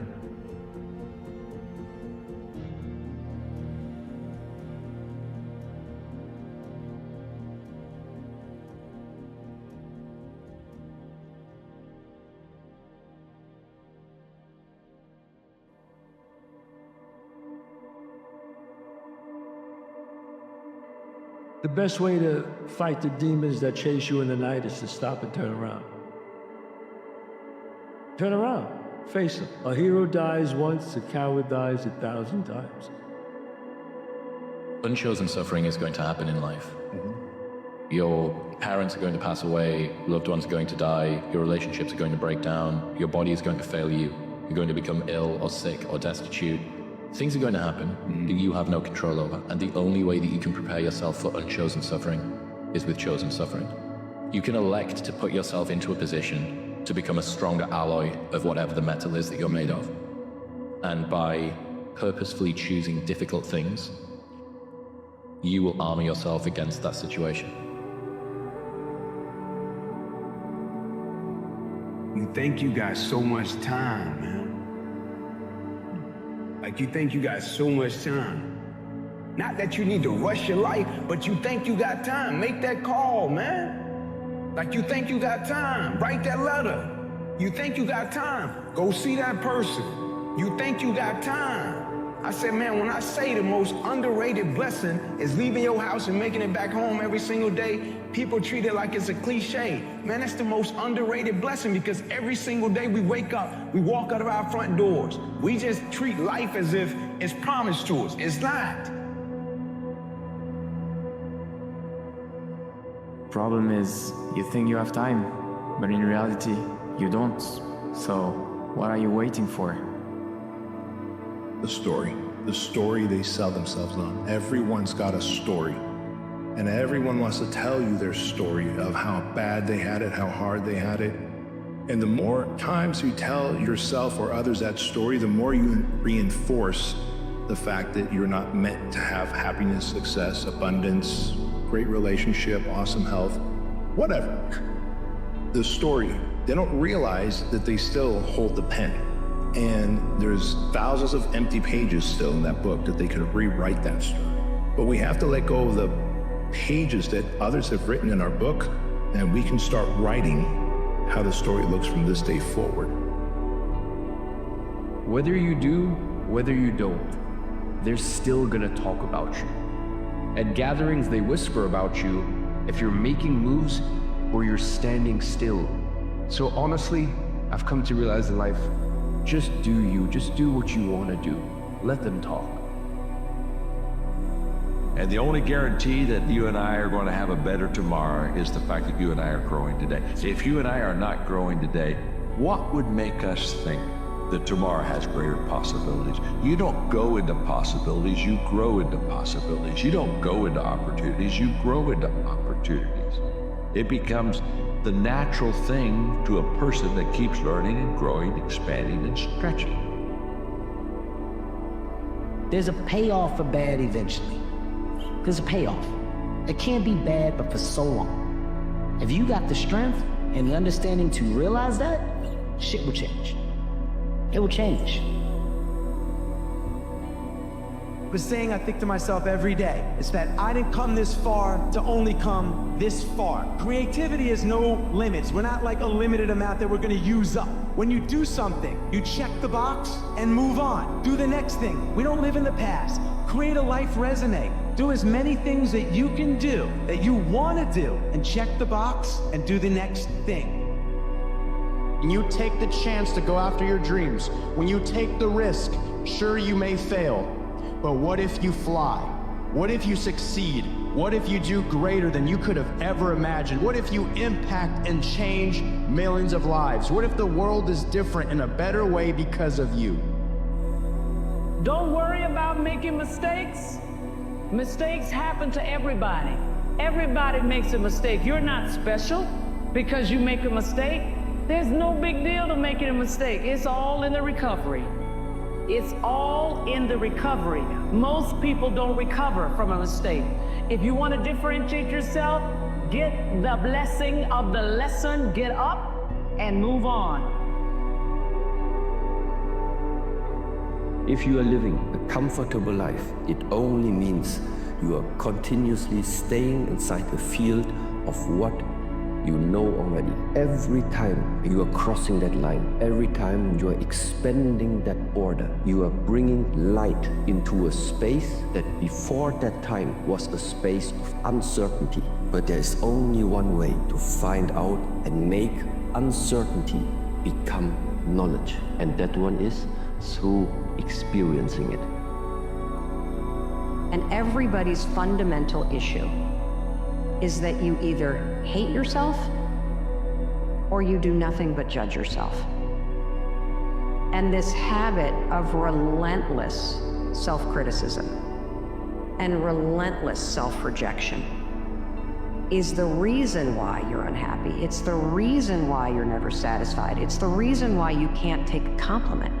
The best way to fight the demons that chase you in the night is to stop and turn around. Turn around. Face them. A hero dies once, a coward dies 1,000 times. Unchosen suffering is going to happen in life. Your parents are going to pass away, loved ones are going to die, your relationships are going to break down, your body is going to fail you, you're going to become ill or sick or destitute. Things are going to happen that you have no control over, and the only way that you can prepare yourself for unchosen suffering is with chosen suffering. You can elect to put yourself into a position to become a stronger alloy of whatever the metal is that you're made of. And by purposefully choosing difficult things, you will armor yourself against that situation. You think you got so much time, man. Like you think you got so much time. Not that you need to rush your life, but you think you got time. Make that call, man. Like you think you got time. Write that letter. You think you got time. Go see that person. You think you got time. I said, man, when I say the most underrated blessing is leaving your house and making it back home every single day, people treat it like it's a cliche. Man, that's the most underrated blessing because every single day we wake up, we walk out of our front doors. We just treat life as if it's promised to us. It's not. Problem is, you think you have time, but in reality, you don't. So, what are you waiting for? The story they sell themselves on. Everyone's got a story. And everyone wants to tell you their story of how bad they had it, how hard they had it. And the more times you tell yourself or others that story, the more you reinforce the fact that you're not meant to have happiness, success, abundance, great relationship, awesome health, whatever. The story, they don't realize that they still hold the pen. And there's thousands of empty pages still in that book that they could rewrite that story. But we have to let go of the pages that others have written in our book, and we can start writing how the story looks from this day forward. Whether you do, whether you don't, they're still gonna talk about you. At gatherings, they whisper about you if you're making moves or you're standing still. So honestly, I've come to realize in life, just do you, just do what you want to do. Let them talk. And the only guarantee that you and I are going to have a better tomorrow is the fact that you and I are growing today. If you and I are not growing today, what would make us think that tomorrow has greater possibilities? You don't go into possibilities, you grow into possibilities. You don't go into opportunities, you grow into opportunities. It becomes the natural thing to a person that keeps learning and growing, expanding and stretching. There's a payoff for bad eventually. There's a payoff. It can't be bad, but for so long. If you got the strength and the understanding to realize that, shit will change. It will change. The saying I think to myself every day is that I didn't come this far to only come this far. Creativity has no limits. We're not like a limited amount that we're gonna use up. When you do something, you check the box and move on. Do the next thing. We don't live in the past. Create a life resume. Do as many things that you can do, that you wanna do, and check the box and do the next thing. When you take the chance to go after your dreams, when you take the risk, sure you may fail. But what if you fly? What if you succeed? What if you do greater than you could have ever imagined? What if you impact and change millions of lives? What if the world is different in a better way because of you? Don't worry about making mistakes. Mistakes happen to everybody. Everybody makes a mistake. You're not special because you make a mistake. There's no big deal to making a mistake. It's all in the recovery. It's all in the recovery. Most people don't recover from a mistake. If you want to differentiate yourself, get the blessing of the lesson, get up and move on. If you are living a comfortable life, it only means you are continuously staying inside the field of what You know already. Every time you are crossing that line, every time you are expanding that border, you are bringing light into a space that before that time was a space of uncertainty. But there is only one way to find out and make uncertainty become knowledge. And that one is through experiencing it. And everybody's fundamental issue is that you either hate yourself or you do nothing but judge yourself. And this habit of relentless self-criticism and relentless self-rejection is the reason why you're unhappy. It's the reason why you're never satisfied. It's the reason why you can't take a compliment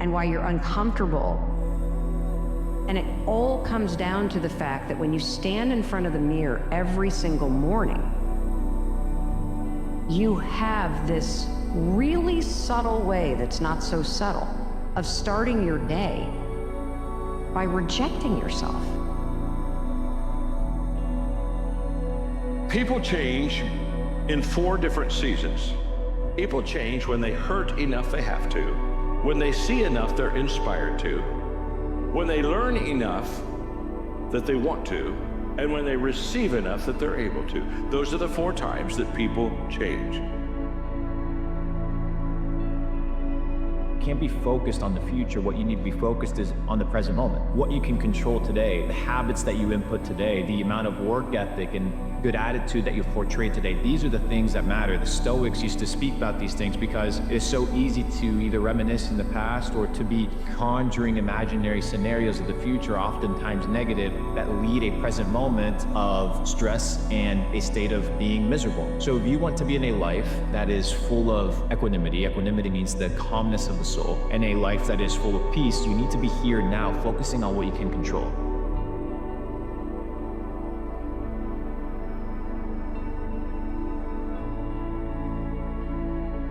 and why you're uncomfortable. And it all comes down to the fact that when you stand in front of the mirror every single morning, you have this really subtle way that's not so subtle of starting your day by rejecting yourself. People change in 4 different seasons. People change when they hurt enough they have to, when they see enough they're inspired to, when they learn enough that they want to, and when they receive enough that they're able to. Those are the 4 times that people change. You can't be focused on the future. What you need to be focused is on the present moment. What you can control today, the habits that you input today, the amount of work ethic and good attitude that you portray today. These are the things that matter. The Stoics used to speak about these things because it's so easy to either reminisce in the past or to be conjuring imaginary scenarios of the future, oftentimes negative, that lead a present moment of stress and a state of being miserable. So if you want to be in a life that is full of equanimity, equanimity means the calmness of the soul, and a life that is full of peace, you need to be here now, focusing on what you can control.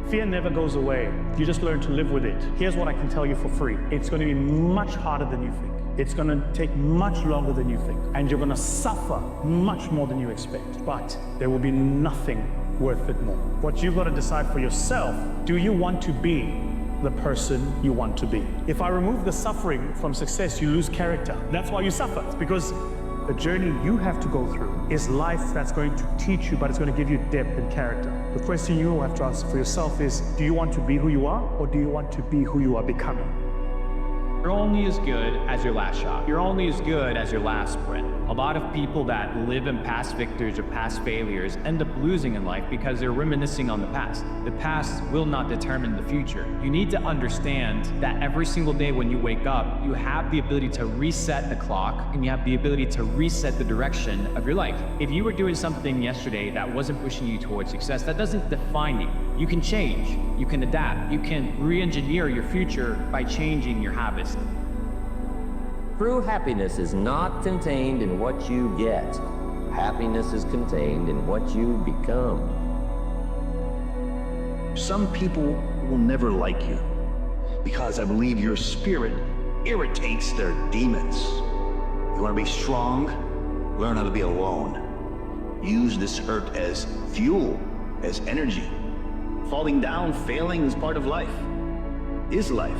Fear never goes away. You just learn to live with it. Here's what I can tell you for free. It's going to be much harder than you think. It's going to take much longer than you think. And you're going to suffer much more than you expect. But there will be nothing worth it more. What you've got to decide for yourself, do you want to be the person you want to be? If I remove the suffering from success, you lose character. That's why you suffer. It's because the journey you have to go through is life that's going to teach you, but it's going to give you depth and character. The question you have to ask for yourself is, do you want to be who you are, or do you want to be who you are becoming? You're only as good as your last shot. You're only as good as your last sprint. A lot of people that live in past victories or past failures end up losing in life because they're reminiscing on the past. The past will not determine the future. You need to understand that every single day when you wake up, you have the ability to reset the clock and you have the ability to reset the direction of your life. If you were doing something yesterday that wasn't pushing you towards success, that doesn't define you. You can change, you can adapt, you can re-engineer your future by changing your habits. True happiness is not contained in what you get. Happiness is contained in what you become. Some people will never like you because I believe your spirit irritates their demons. You want to be strong? Learn how to be alone. Use this hurt as fuel, as energy. Falling down, failing is part of life. Is life.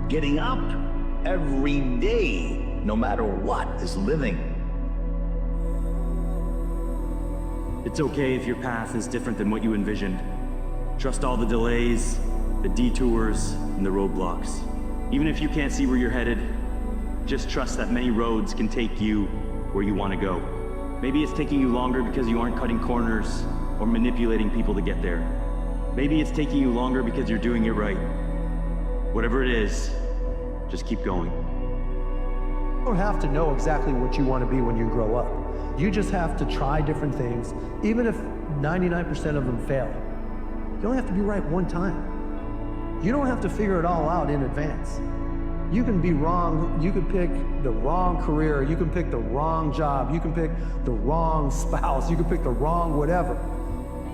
Getting up every day, no matter what, is living. It's okay if your path is different than what you envisioned. Trust all the delays, the detours, and the roadblocks. Even if you can't see where you're headed, just trust that many roads can take you where you want to go. Maybe it's taking you longer because you aren't cutting corners or manipulating people to get there. Maybe it's taking you longer because you're doing it right. Whatever it is, just keep going. You don't have to know exactly what you want to be when you grow up. You just have to try different things, even if 99% of them fail. You only have to be right one time. You don't have to figure it all out in advance. You can be wrong, you can pick the wrong career, you can pick the wrong job, you can pick the wrong spouse, you can pick the wrong whatever.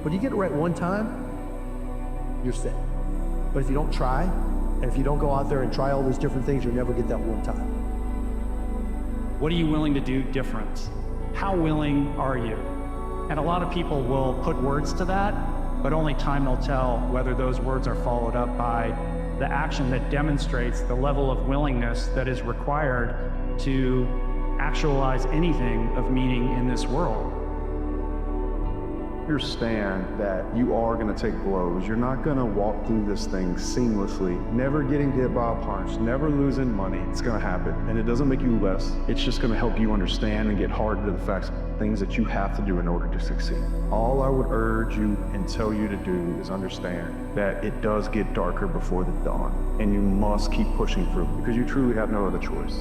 But you get it right one time, you're set. But if you don't try, and if you don't go out there and try all those different things, you'll never get that one time. What are you willing to do different? How willing are you And a lot of people will put words to that, but only time will tell whether those words are followed up by the action that demonstrates the level of willingness that is required to actualize anything of meaning in this world. Understand that you are going to take blows. You're not going to walk through this thing seamlessly, never getting hit by a punch, never losing money. It's going to happen, and it doesn't make you less. It's just going to help you understand and get harder to the facts, things that you have to do in order to succeed. All I would urge you and tell you to do is understand that it does get darker before the dawn, and you must keep pushing through because you truly have no other choice.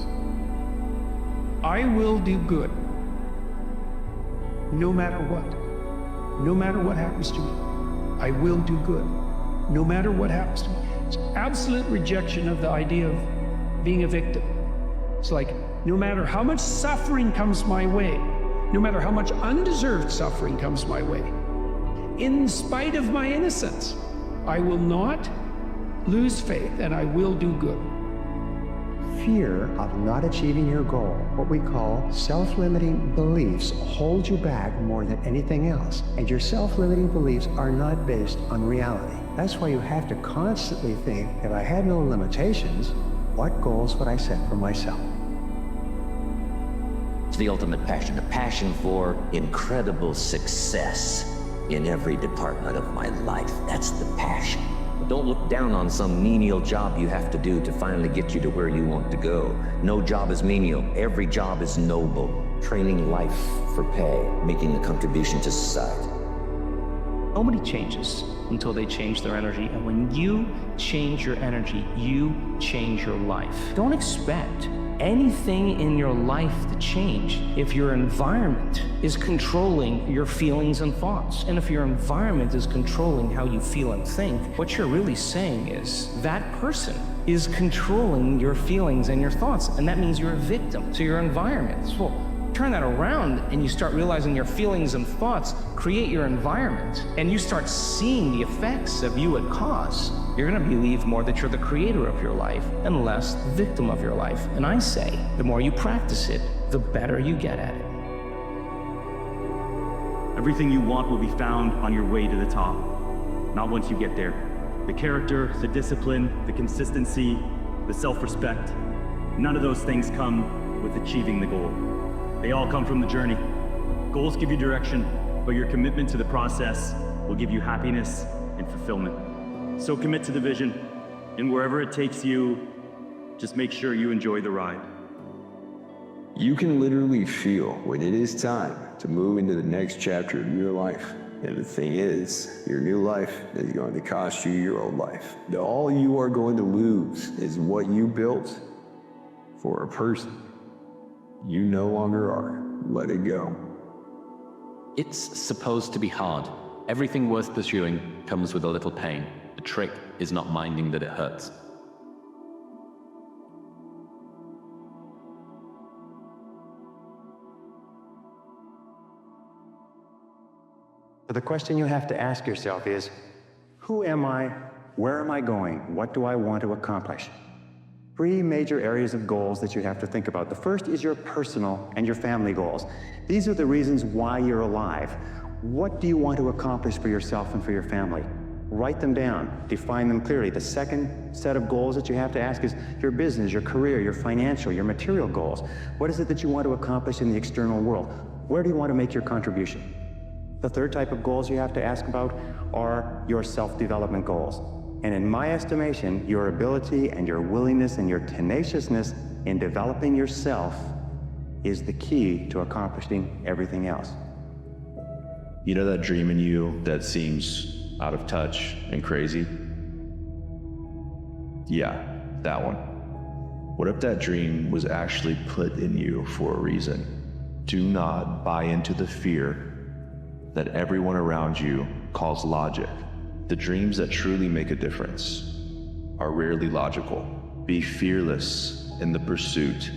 I will do good, no matter what. No matter what happens to me, I will do good, no matter what happens to me. It's absolute rejection of the idea of being a victim. It's like, no matter how much suffering comes my way, no matter how much undeserved suffering comes my way, in spite of my innocence, I will not lose faith and I will do good. Fear of not achieving your goal, what we call self-limiting beliefs, hold you back more than anything else. And your self-limiting beliefs are not based on reality. That's why you have to constantly think, if I had no limitations, what goals would I set for myself? It's the ultimate passion, a passion for incredible success in every department of my life. That's the passion. Don't look down on some menial job you have to do to finally get you to where you want to go. No job is menial. Every job is noble. Training life for pay, making a contribution to society. Nobody changes until they change their energy. And when you change your energy, you change your life. Don't expect anything in your life to change if your environment is controlling your feelings and thoughts. And if your environment is controlling how you feel and think, what you're really saying is that person is controlling your feelings and your thoughts. And that means you're a victim to your environment. So turn that around and you start realizing your feelings and thoughts create your environment, and you start seeing the effects of you at cause. You're gonna believe more that you're the creator of your life and less the victim of your life. And I say, the more you practice it, the better you get at it. Everything you want will be found on your way to the top, not once you get there. The character, the discipline, the consistency, the self-respect, none of those things come with achieving the goal. They all come from the journey. Goals give you direction, but your commitment to the process will give you happiness and fulfillment. So commit to the vision, and wherever it takes you, just make sure you enjoy the ride. You can literally feel when it is time to move into the next chapter of your life. And the thing is, your new life is going to cost you your old life. All you are going to lose is what you built for a person you no longer are. Let it go. It's supposed to be hard. Everything worth pursuing comes with a little pain. The trick is not minding that it hurts. So the question you have to ask yourself is, who am I? Where am I going? What do I want to accomplish? 3 major areas of goals that you have to think about. The first is your personal and your family goals. These are the reasons why you're alive. What do you want to accomplish for yourself and for your family? Write them down, define them clearly. The second set of goals that you have to ask is your business, your career, your financial, your material goals. What is it that you want to accomplish in the external world? Where do you want to make your contribution? The third type of goals you have to ask about are your self-development goals. And in my estimation, your ability and your willingness and your tenaciousness in developing yourself is the key to accomplishing everything else. You know that dream in you that seems out of touch and crazy? Yeah, that one. What if that dream was actually put in you for a reason? Do not buy into the fear that everyone around you calls logic. The dreams that truly make a difference are rarely logical. Be fearless in the pursuit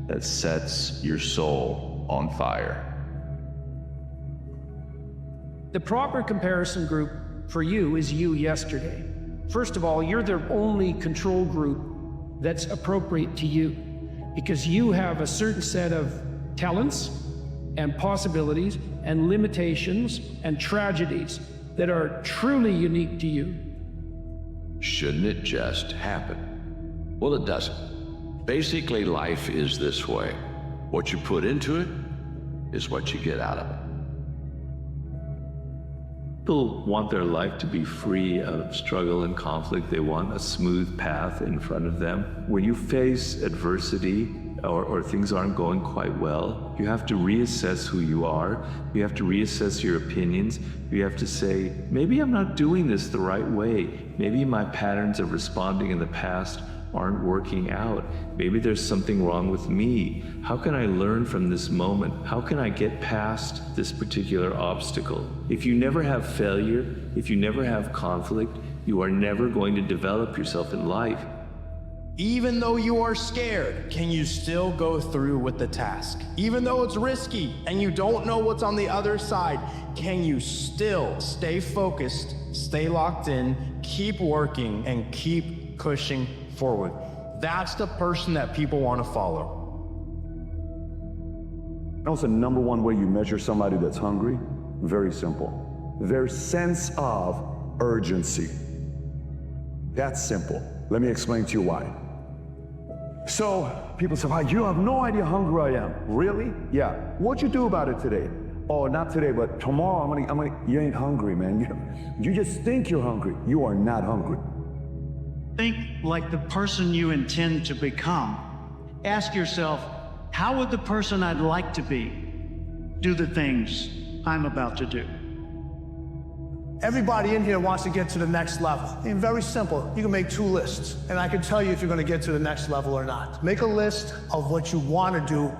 that sets your soul on fire. The proper comparison group for you is you yesterday. First of all, you're the only control group that's appropriate to you because you have a certain set of talents and possibilities and limitations and tragedies that are truly unique to you. Shouldn't it just happen? Well, it doesn't. Basically, life is this way. What you put into it is what you get out of it. People want their life to be free of struggle and conflict. They want a smooth path in front of them. When you face adversity or things aren't going quite well, you have to reassess who you are. You have to reassess your opinions. You have to say, maybe I'm not doing this the right way. Maybe my patterns of responding in the past aren't working out. Maybe there's something wrong with me. How can I learn from this moment? How can I get past this particular obstacle? If you never have failure, if you never have conflict, you are never going to develop yourself in life. Even though you are scared, can you still go through with the task? Even though it's risky and you don't know what's on the other side, can you still stay focused, stay locked in, keep working, and keep pushing forward? That's the person that people want to follow. You know what's the number one way you measure somebody that's hungry? Very simple. Their sense of urgency. That's simple. Let me explain to you why. So people say, "Wow, you have no idea how hungry I am." Really? Yeah. What'd you do about it today? Oh, not today, but tomorrow I'm gonna. You ain't hungry, man. You just think you're hungry. You are not hungry. Think like the person you intend to become. Ask yourself, how would the person I'd like to be do the things I'm about to do? Everybody in here wants to get to the next level. And very simple, you can make 2 lists, and I can tell you if you're gonna get to the next level or not. Make a list of what you wanna do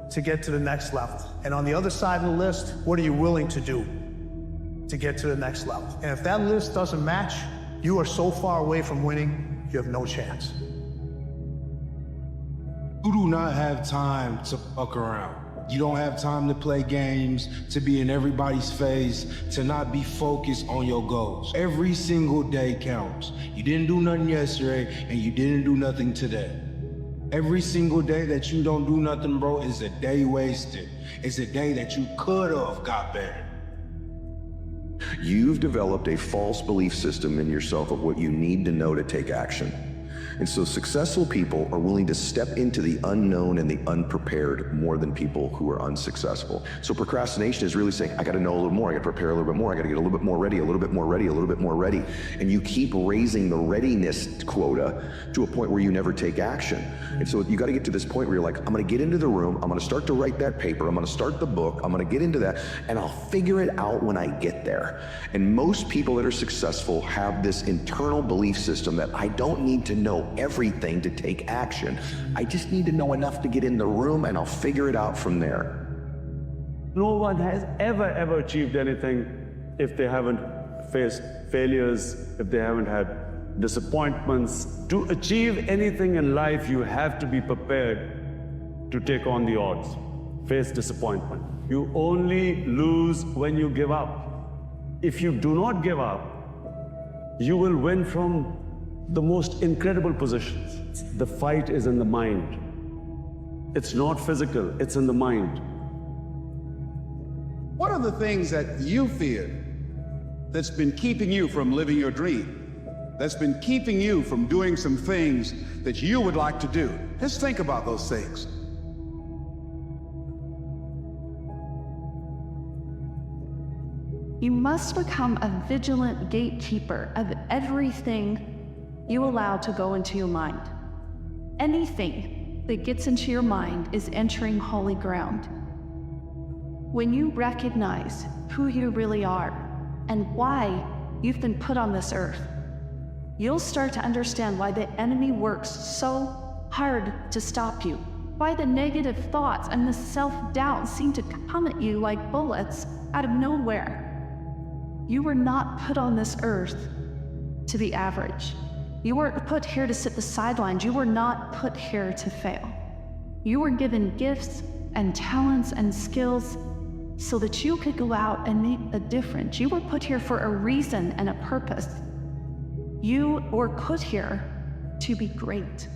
to get to the next level. And on the other side of the list, what are you willing to do to get to the next level? And if that list doesn't match, you are so far away from winning, you have no chance. You do not have time to fuck around. You don't have time to play games, to be in everybody's face, to not be focused on your goals. Every single day counts. You didn't do nothing yesterday, and you didn't do nothing today. Every single day that you don't do nothing, bro, is a day wasted. It's a day that you could have got better. You've developed a false belief system in yourself of what you need to know to take action. And so successful people are willing to step into the unknown and the unprepared more than people who are unsuccessful. So procrastination is really saying, I gotta know a little more, I gotta prepare a little bit more, I gotta get a little bit more ready, a little bit more ready, a little bit more ready. And you keep raising the readiness quota to a point where you never take action. And so you gotta get to this point where you're like, I'm gonna get into the room, I'm gonna start to write that paper, I'm gonna start the book, I'm gonna get into that, and I'll figure it out when I get there. And most people that are successful have this internal belief system that I don't need to know everything to take action. I just need to know enough to get in the room and I'll figure it out from there. No one has ever achieved anything if they haven't faced failures, if they haven't had disappointments. To achieve anything in life, you have to be prepared to take on the odds, face disappointment. You only lose when you give up. If you do not give up, you will win from the most incredible positions. The fight is in the mind. It's not physical, it's in the mind. What are the things that you fear that's been keeping you from living your dream? That's been keeping you from doing some things that you would like to do? Just think about those things. You must become a vigilant gatekeeper of everything you allow to go into your mind. Anything that gets into your mind is entering holy ground. When you recognize who you really are and why you've been put on this earth, you'll start to understand why the enemy works so hard to stop you, why the negative thoughts and the self-doubt seem to come at you like bullets out of nowhere. You were not put on this earth to be average. You weren't put here to sit the sidelines. You were not put here to fail. You were given gifts and talents and skills so that you could go out and make a difference. You were put here for a reason and a purpose. You were put here to be great.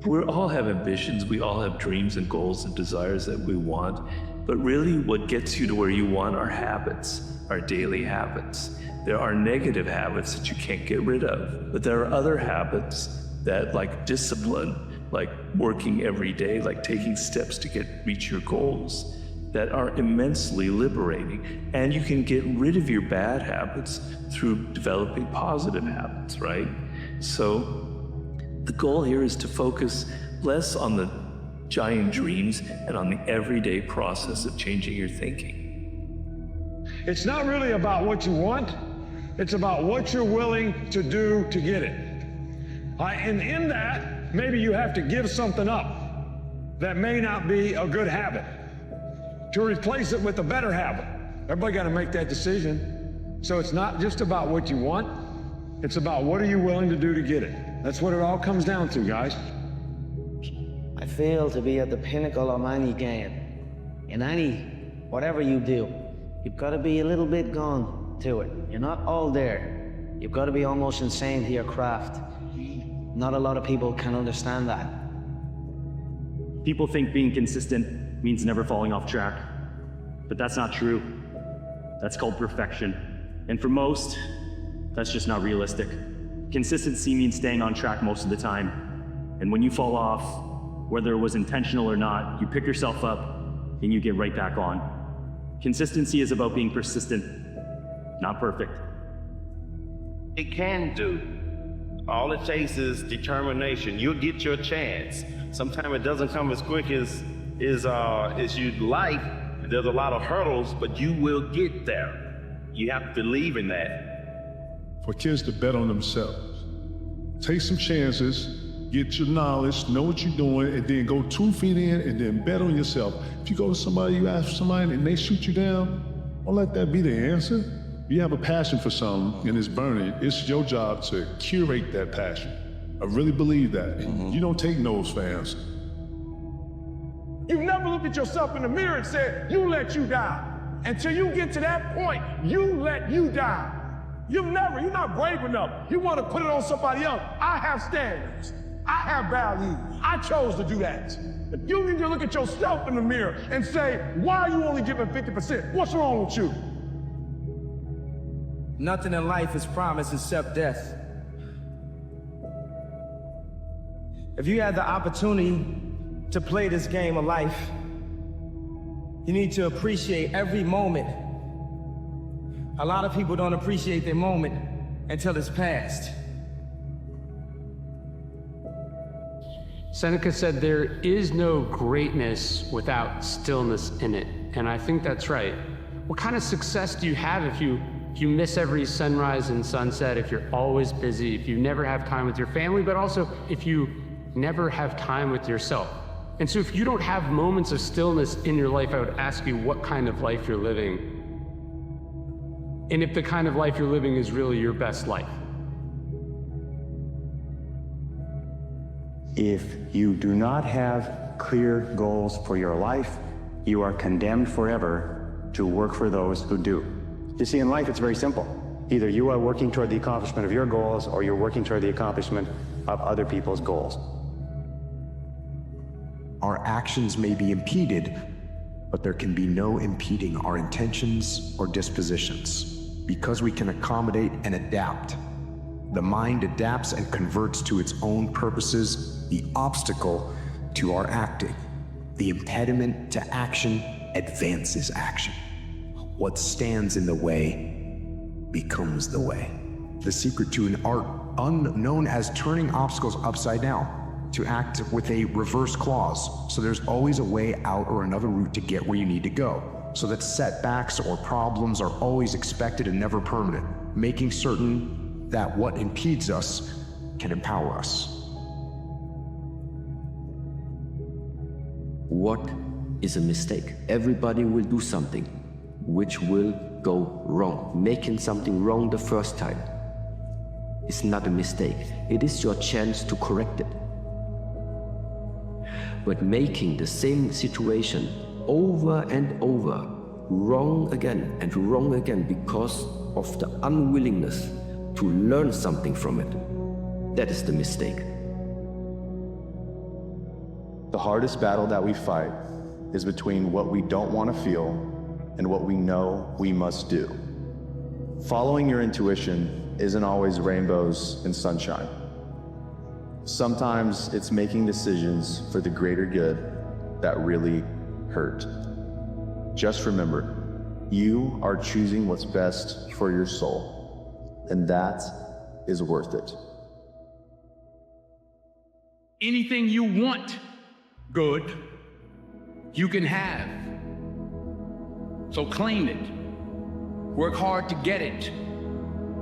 We all have ambitions, we all have dreams and goals and desires that we want, but really what gets you to where you want are habits, are daily habits. There are negative habits that you can't get rid of, but there are other habits that, like discipline, like working every day, like taking steps to reach your goals, that are immensely liberating. And you can get rid of your bad habits through developing positive habits, right? So the goal here is to focus less on the giant dreams and on the everyday process of changing your thinking. It's not really about what you want, it's about what you're willing to do to get it. And in that, maybe you have to give something up that may not be a good habit to replace it with a better habit. Everybody got to make that decision. So it's not just about what you want, it's about what are you willing to do to get it. That's what it all comes down to, guys. I feel to be at the pinnacle of any game. In whatever you do, you've got to be a little bit gone to it. You're not all there. You've got to be almost insane to your craft. Not a lot of people can understand that. People think being consistent means never falling off track, but that's not true. That's called perfection. And for most, that's just not realistic. Consistency means staying on track most of the time. And when you fall off, whether it was intentional or not, you pick yourself up and you get right back on. Consistency is about being persistent, not perfect. It can do. All it takes is determination. You'll get your chance. Sometimes it doesn't come as quick as you'd like. There's a lot of hurdles, but you will get there. You have to believe in that. For kids to bet on themselves. Take some chances, get your knowledge, know what you're doing, and then go 2 feet in and then bet on yourself. If you go to somebody, you ask somebody and they shoot you down, don't let that be the answer. You have a passion for something and it's burning, it's your job to curate that passion. I really believe that. You don't take no's, fans. You've never looked at yourself in the mirror and said, you let you down. Until you get to that point, you let you down. You're not brave enough. You want to put it on somebody else. I have standards. I have values. I chose to do that. But you need to look at yourself in the mirror and say, why are you only giving 50%? What's wrong with you? Nothing in life is promised except death. If you had the opportunity to play this game of life, you need to appreciate every moment. A lot of people don't appreciate their moment until it's past. Seneca said there is no greatness without stillness in it, and I think that's right. What kind of success do you have if you miss every sunrise and sunset, if you're always busy, if you never have time with your family, but also if you never have time with yourself? And so if you don't have moments of stillness in your life, I would ask you what kind of life you're living. And if the kind of life you're living is really your best life. If you do not have clear goals for your life, you are condemned forever to work for those who do. You see, in life, it's very simple. Either you are working toward the accomplishment of your goals, or you're working toward the accomplishment of other people's goals. Our actions may be impeded, but there can be no impeding our intentions or dispositions, because we can accommodate and adapt. The mind adapts and converts to its own purposes the obstacle to our acting. The impediment to action advances action. What stands in the way becomes the way. The secret to an art unknown as turning obstacles upside down, to act with a reverse clause, so there's always a way out or another route to get where you need to go, so that setbacks or problems are always expected and never permanent, making certain that what impedes us can empower us. What is a mistake? Everybody will do something which will go wrong. Making something wrong the first time is not a mistake. It is your chance to correct it. But making the same situation over and over, wrong again and wrong again because of the unwillingness to learn something from it, that is the mistake. The hardest battle that we fight is between what we don't want to feel and what we know we must do. Following your intuition isn't always rainbows and sunshine. Sometimes it's making decisions for the greater good that really hurt. Just remember, you are choosing what's best for your soul, and that is worth it. Anything you want good, you can have. So claim it. Work hard to get it.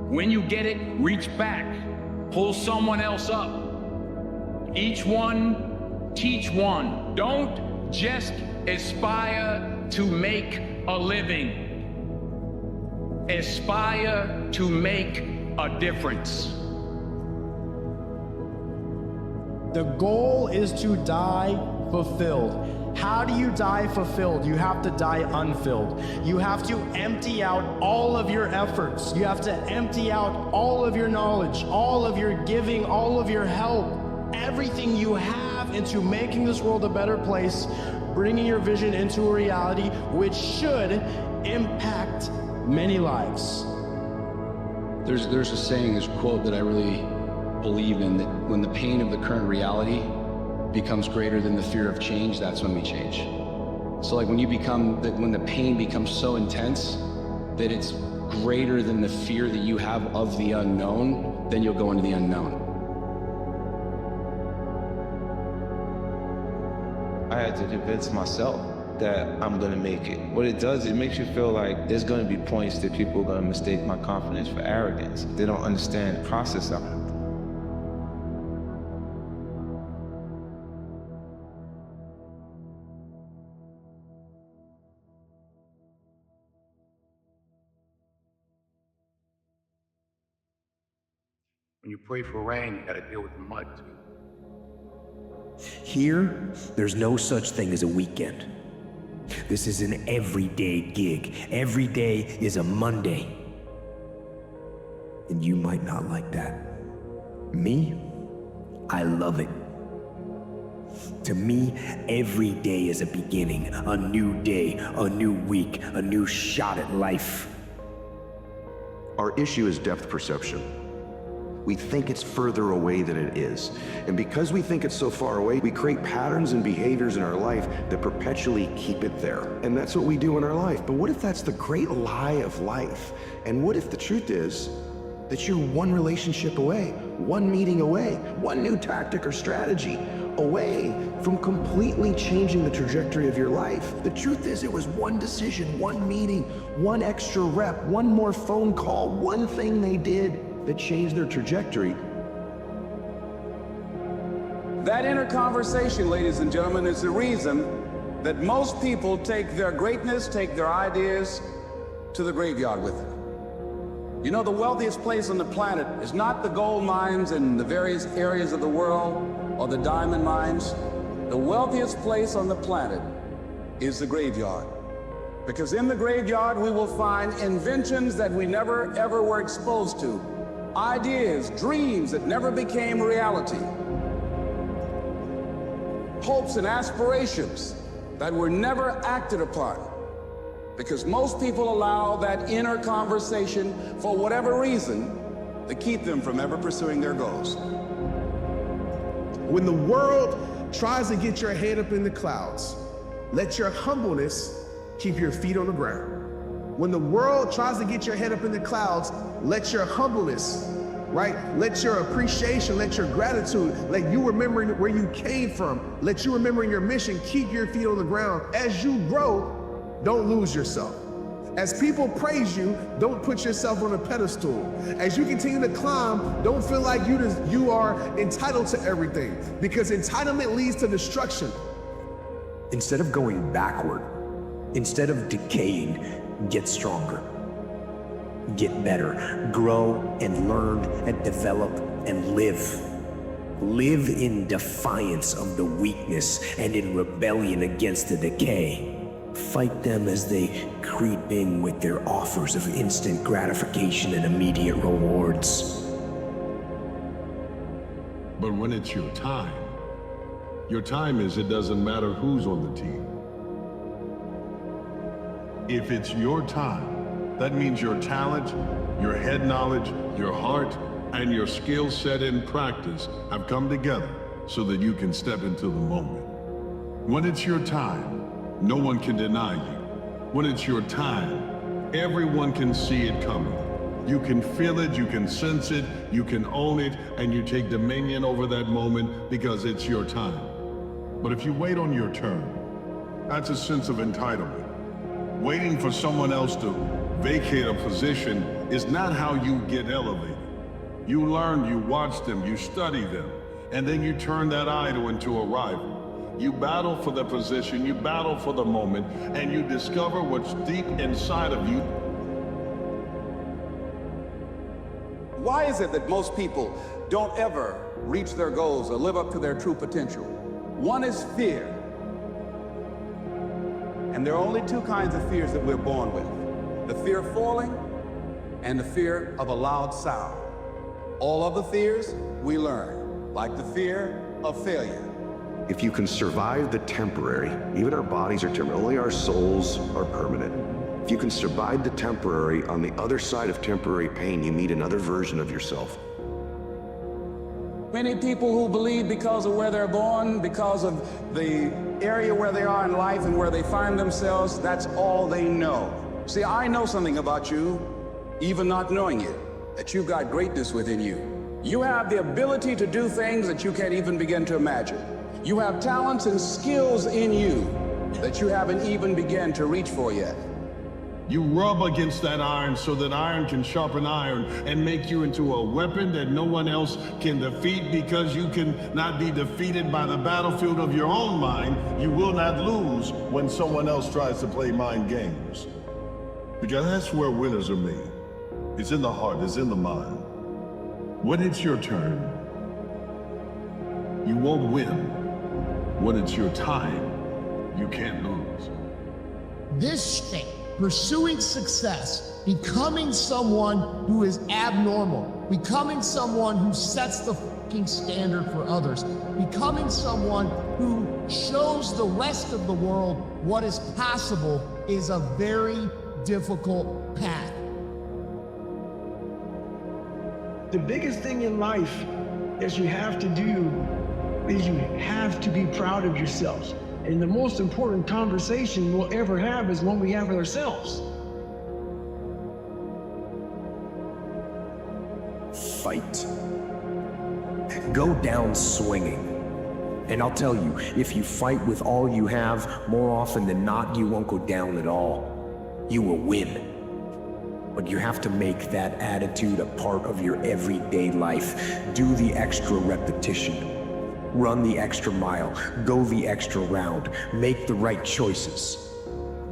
When you get it, reach back. Pull someone else up. Each one, teach one. Don't just aspire to make a living. Aspire to make a difference. The goal is to die fulfilled. How do you die fulfilled? You have to die unfilled. You have to empty out all of your efforts. You have to empty out all of your knowledge, all of your giving, all of your help, everything you have into making this world a better place, bringing your vision into a reality which should impact many lives. There's a saying, there's a quote that I really believe in, that when the pain of the current reality becomes greater than the fear of change, that's when we change. So like when the pain becomes so intense that it's greater than the fear that you have of the unknown, then you'll go into the unknown. I had to convince myself that I'm gonna make it. What it does, it makes you feel like there's gonna be points that people are gonna mistake my confidence for arrogance. They don't understand the process of it. When you pray for rain, you gotta deal with the mud too. Here, there's no such thing as a weekend. This is an everyday gig. Every day is a Monday. And you might not like that. Me, I love it. To me, every day is a beginning, a new day, a new week, a new shot at life. Our issue is depth perception. We think it's further away than it is. And because we think it's so far away, we create patterns and behaviors in our life that perpetually keep it there. And that's what we do in our life. But what if that's the great lie of life? And what if the truth is that you're one relationship away, one meeting away, one new tactic or strategy away from completely changing the trajectory of your life? The truth is, it was one decision, one meeting, one extra rep, one more phone call, one thing they did that changed their trajectory. That inner conversation, ladies and gentlemen, is the reason that most people take their greatness, take their ideas to the graveyard with them. You know, the wealthiest place on the planet is not the gold mines in the various areas of the world or the diamond mines. The wealthiest place on the planet is the graveyard. Because in the graveyard, we will find inventions that we never, ever were exposed to. Ideas, dreams that never became reality. Hopes and aspirations that were never acted upon. Because most people allow that inner conversation, for whatever reason, to keep them from ever pursuing their goals. When the world tries to get your head up in the clouds, let your humbleness keep your feet on the ground. When the world tries to get your head up in the clouds, let your humbleness, right? Let your appreciation, let your gratitude, let you remembering where you came from, let you remembering your mission, keep your feet on the ground. As you grow, don't lose yourself. As people praise you, don't put yourself on a pedestal. As you continue to climb, don't feel like you are entitled to everything, because entitlement leads to destruction. Instead of going backward, instead of decaying, get stronger. Get better, grow and learn and develop and live. Live in defiance of the weakness and in rebellion against the decay. Fight them as they creep in with their offers of instant gratification and immediate rewards. But when it's your time, Your time is, it doesn't matter who's on the team. If it's your time, that means your talent, your head knowledge, your heart, and your skill set and practice have come together so that you can step into the moment. When it's your time, no one can deny you. When it's your time, everyone can see it coming. You can feel it, you can sense it, you can own it, and you take dominion over that moment because it's your time. But if you wait on your turn, that's a sense of entitlement. Waiting for someone else to vacate a position is not how you get elevated. You learn, you watch them, you study them, and then you turn that idol into a rival. You battle for the position, you battle for the moment, and you discover what's deep inside of you. Why is it that most people don't ever reach their goals or live up to their true potential? One is fear. And there are only two kinds of fears that we're born with. The fear of falling and the fear of a loud sound. All other fears we learn, like the fear of failure. If you can survive the temporary, even our bodies are temporary, only our souls are permanent. If you can survive the temporary, on the other side of temporary pain, you meet another version of yourself. Many people who believe because of where they're born, because of the area where they are in life and where they find themselves, that's all they know. See, I know something about you, even not knowing it, that you've got greatness within you. You have the ability to do things that you can't even begin to imagine. You have talents and skills in you that you haven't even begun to reach for yet. You rub against that iron so that iron can sharpen iron and make you into a weapon that no one else can defeat, because you can not be defeated by the battlefield of your own mind. You will not lose when someone else tries to play mind games. Because that's where winners are made. It's in the heart, it's in the mind. When it's your turn, you won't win. When it's your time, you can't lose. This thing, pursuing success, becoming someone who is abnormal, becoming someone who sets the fucking standard for others, becoming someone who shows the rest of the world what is possible, is a very difficult path. The biggest thing in life is you have to do is you have to be proud of yourselves. And the most important conversation we'll ever have is one we have with ourselves. Fight. Go down swinging. And I'll tell you, if you fight with all you have, more often than not, you won't go down at all. You will win. But you have to make that attitude a part of your everyday life. Do the extra repetition. Run the extra mile. Go the extra round. Make the right choices.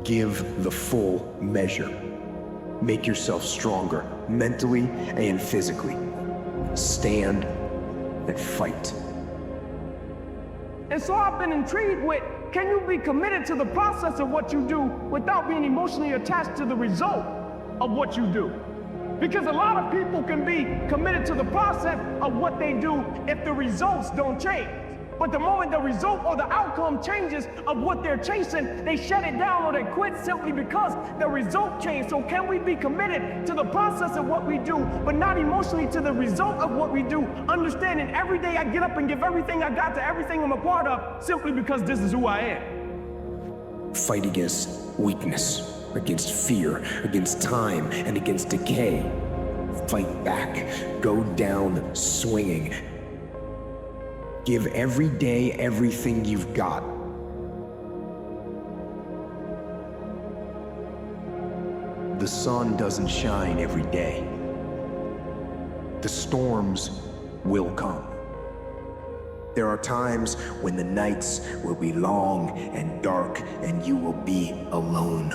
Give the full measure. Make yourself stronger, mentally and physically. Stand and fight. And so I've been intrigued with, can you be committed to the process of what you do without being emotionally attached to the result of what you do? Because a lot of people can be committed to the process of what they do if the results don't change. But the moment the result or the outcome changes of what they're chasing, they shut it down or they quit simply because the result changed. So can we be committed to the process of what we do, but not emotionally to the result of what we do, understanding every day I get up and give everything I got to everything I'm a part of simply because this is who I am? Fight against weakness, against fear, against time, and against decay. Fight back. Go down swinging. Give every day everything you've got. The sun doesn't shine every day. The storms will come. There are times when the nights will be long and dark and you will be alone.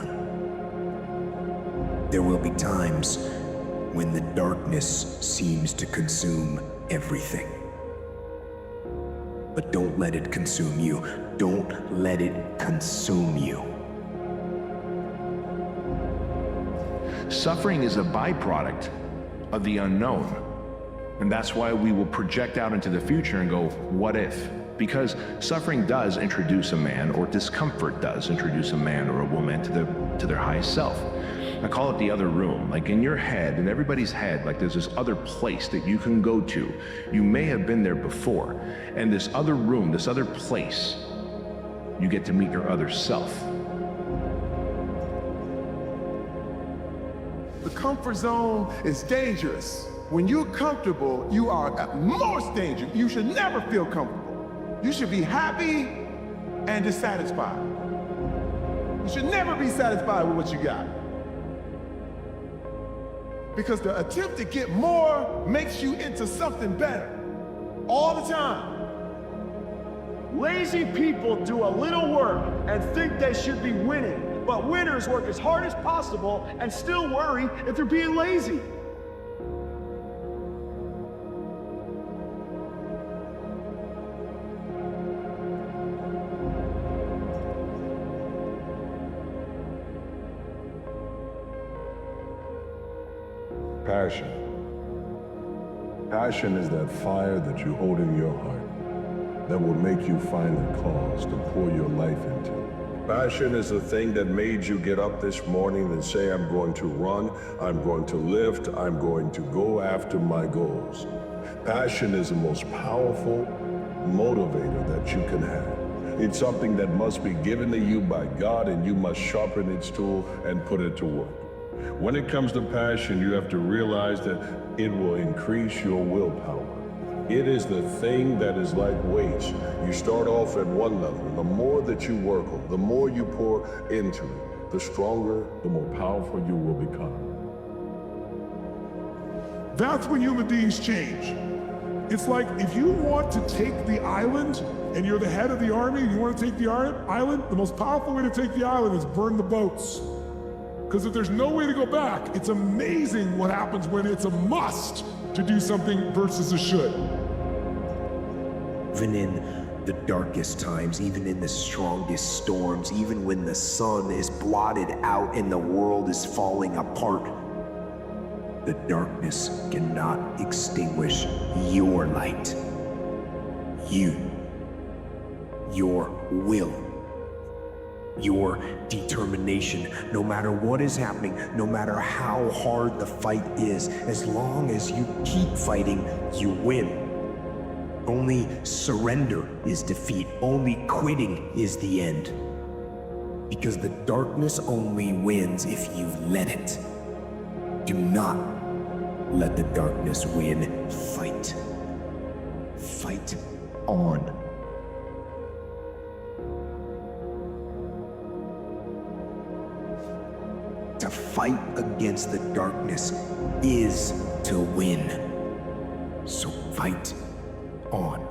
There will be times when the darkness seems to consume everything. But don't let it consume you. Don't let it consume you. Suffering is a byproduct of the unknown. And that's why we will project out into the future and go, what if? Because suffering does introduce a man, or discomfort does introduce a man or a woman to their highest self. I call it the other room. Like in your head, in everybody's head, like there's this other place that you can go to. You may have been there before. And this other room, this other place, you get to meet your other self. The comfort zone is dangerous. When you're comfortable, you are at most danger. You should never feel comfortable. You should be happy and dissatisfied. You should never be satisfied with what you got. Because the attempt to get more makes you into something better all the time. Lazy people do a little work and think they should be winning, but winners work as hard as possible and still worry if they're being lazy. Passion. Passion is that fire that you hold in your heart that will make you find a cause to pour your life into. Passion is the thing that made you get up this morning and say, I'm going to run, I'm going to lift, I'm going to go after my goals. Passion is the most powerful motivator that you can have. It's something that must be given to you by God, and you must sharpen its tool and put it to work. When it comes to passion, you have to realize that it will increase your willpower. It is the thing that is like weights. You start off at one level. The more that you work on, the more you pour into it, the stronger, the more powerful you will become. That's when human beings change. It's like if you want to take the island and you're the head of the army and you want to take the island, the most powerful way to take the island is burn the boats. Because if there's no way to go back, it's amazing what happens when it's a must to do something versus a should. Even in the darkest times, even in the strongest storms, even when the sun is blotted out and the world is falling apart, the darkness cannot extinguish your light. You, your will, your determination, no matter what is happening, no matter how hard the fight is, as long as you keep fighting, you win. Only surrender is defeat. Only quitting is the end. Because the darkness only wins if you let it. Do not let the darkness win. Fight. Fight on. To fight against the darkness is to win. So fight on.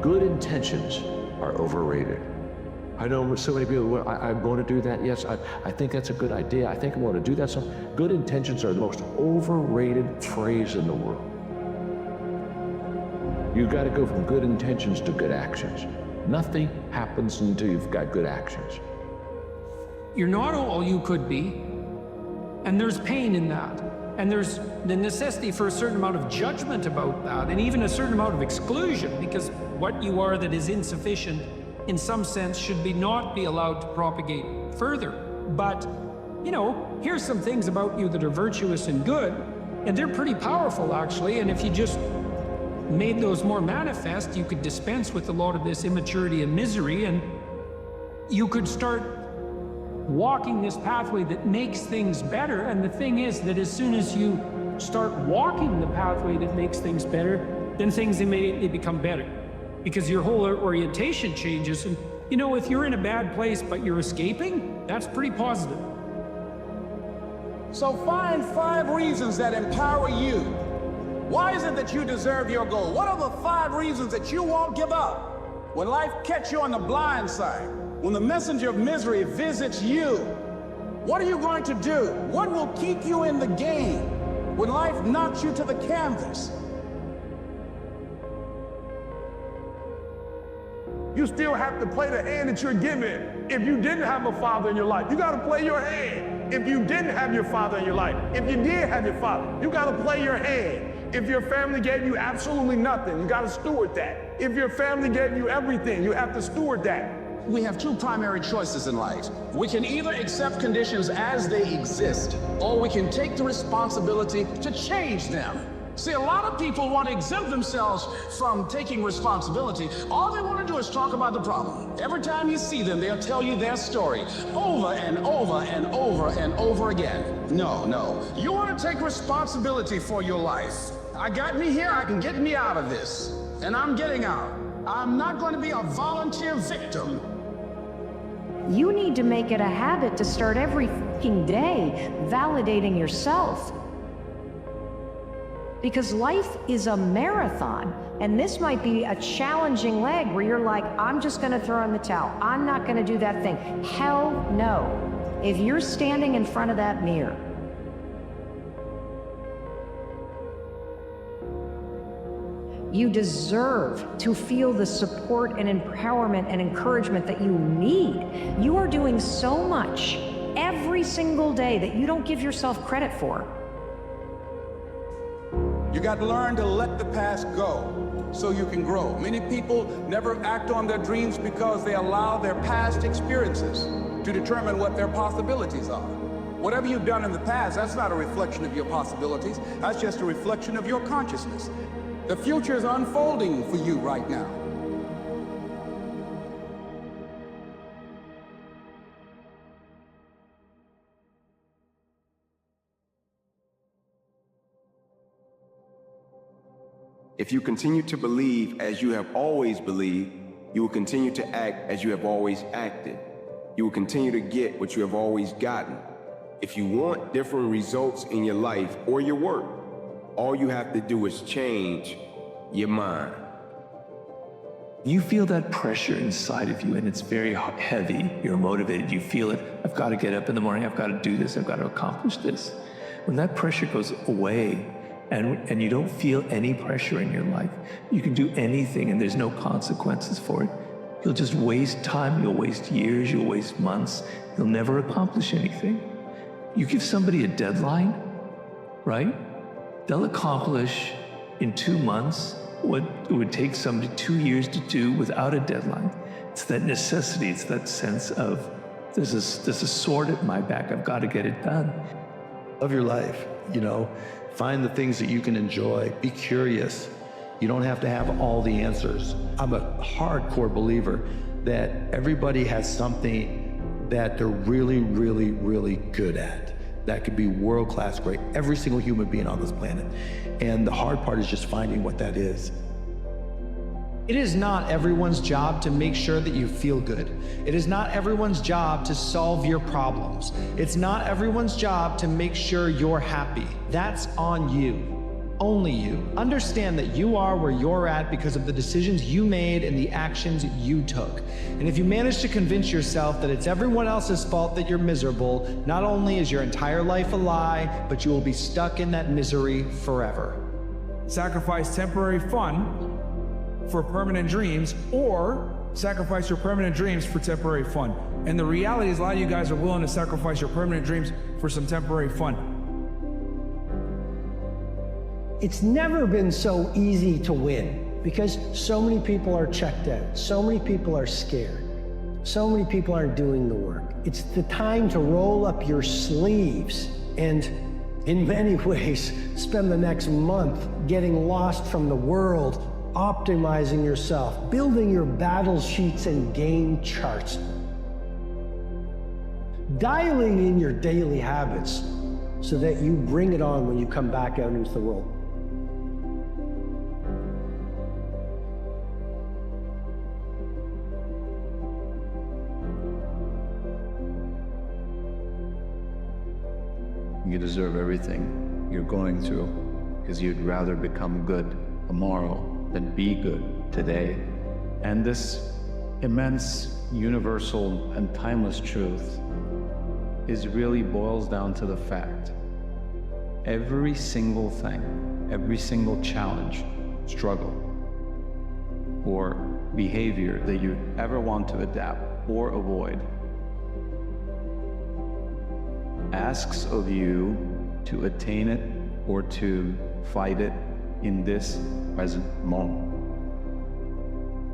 Good intentions are overrated. I know so many people, well, I'm going to do that. Yes, I think that's a good idea. I think I'm going to do that. So good intentions are the most overrated phrase in the world. You've got to go from good intentions to good actions. Nothing happens until you've got good actions. You're not all you could be, and there's pain in that. And there's the necessity for a certain amount of judgment about that, and even a certain amount of exclusion, because what you are that is insufficient, in some sense, should not be allowed to propagate further. But, you know, here's some things about you that are virtuous and good, and they're pretty powerful, actually, and if you just made those more manifest, you could dispense with a lot of this immaturity and misery, and you could start walking this pathway that makes things better. And the thing is that as soon as you start walking the pathway that makes things better, then things immediately become better, because your whole orientation changes. And you know, if you're in a bad place but you're escaping, that's pretty positive. So find 5 reasons that empower you. Why is it that you deserve your goal? What are the 5 reasons that you won't give up when life catches you on the blind side? When the messenger of misery visits you, what are you going to do? What will keep you in the game when life knocks you to the canvas? You still have to play the hand that you're given. If you didn't have a father in your life, you got to play your hand. If you didn't have your father in your life, if you did have your father, you got to play your hand. If your family gave you absolutely nothing, you got to steward that. If your family gave you everything, you have to steward that. We have two primary choices in life. We can either accept conditions as they exist, or we can take the responsibility to change them. See, a lot of people want to exempt themselves from taking responsibility. All they want to do is talk about the problem. Every time you see them, they'll tell you their story over and over and over and over again. No, no. You want to take responsibility for your life. I got me here, I can get me out of this. And I'm getting out. I'm not going to be a volunteer victim. You need to make it a habit to start every fucking day validating yourself. Because life is a marathon, and this might be a challenging leg where you're like, I'm just gonna throw in the towel. I'm not gonna do that thing. Hell no. If you're standing in front of that mirror, you deserve to feel the support and empowerment and encouragement that you need. You are doing so much every single day that you don't give yourself credit for. You got to learn to let the past go so you can grow. Many people never act on their dreams because they allow their past experiences to determine what their possibilities are. Whatever you've done in the past, that's not a reflection of your possibilities. That's just a reflection of your consciousness. The future is unfolding for you right now. If you continue to believe as you have always believed, you will continue to act as you have always acted. You will continue to get what you have always gotten. If you want different results in your life or your work, all you have to do is change your mind. You feel that pressure inside of you and it's very heavy. You're motivated, you feel it. I've got to get up in the morning, I've got to do this, I've got to accomplish this. When that pressure goes away and you don't feel any pressure in your life, you can do anything and there's no consequences for it. You'll just waste time, you'll waste years, you'll waste months, you'll never accomplish anything. You give somebody a deadline, right? They'll accomplish in 2 months what it would take somebody 2 years to do without a deadline. It's that necessity, it's that sense of, there's a sword at my back, I've got to get it done. Love your life, you know, find the things that you can enjoy, be curious. You don't have to have all the answers. I'm a hardcore believer that everybody has something that they're really, really, really good at. That could be world-class great, every single human being on this planet. And the hard part is just finding what that is. It is not everyone's job to make sure that you feel good. It is not everyone's job to solve your problems. It's not everyone's job to make sure you're happy. That's on you. Only you. Understand that you are where you're at because of the decisions you made and the actions you took. And if you manage to convince yourself that it's everyone else's fault that you're miserable, not only is your entire life a lie, but you will be stuck in that misery forever. Sacrifice temporary fun for permanent dreams, or sacrifice your permanent dreams for temporary fun. And the reality is a lot of you guys are willing to sacrifice your permanent dreams for some temporary fun. It's never been so easy to win because so many people are checked out. So many people are scared. So many people aren't doing the work. It's the time to roll up your sleeves and, in many ways, spend the next month getting lost from the world, optimizing yourself, building your battle sheets and game charts, dialing in your daily habits so that you bring it on when you come back out into the world. You deserve everything you're going through because you'd rather become good tomorrow than be good today. And this immense, universal, and timeless truth really boils down to the fact every single thing, every single challenge, struggle, or behavior that you ever want to adapt or avoid asks of you to attain it or to fight it in this present moment.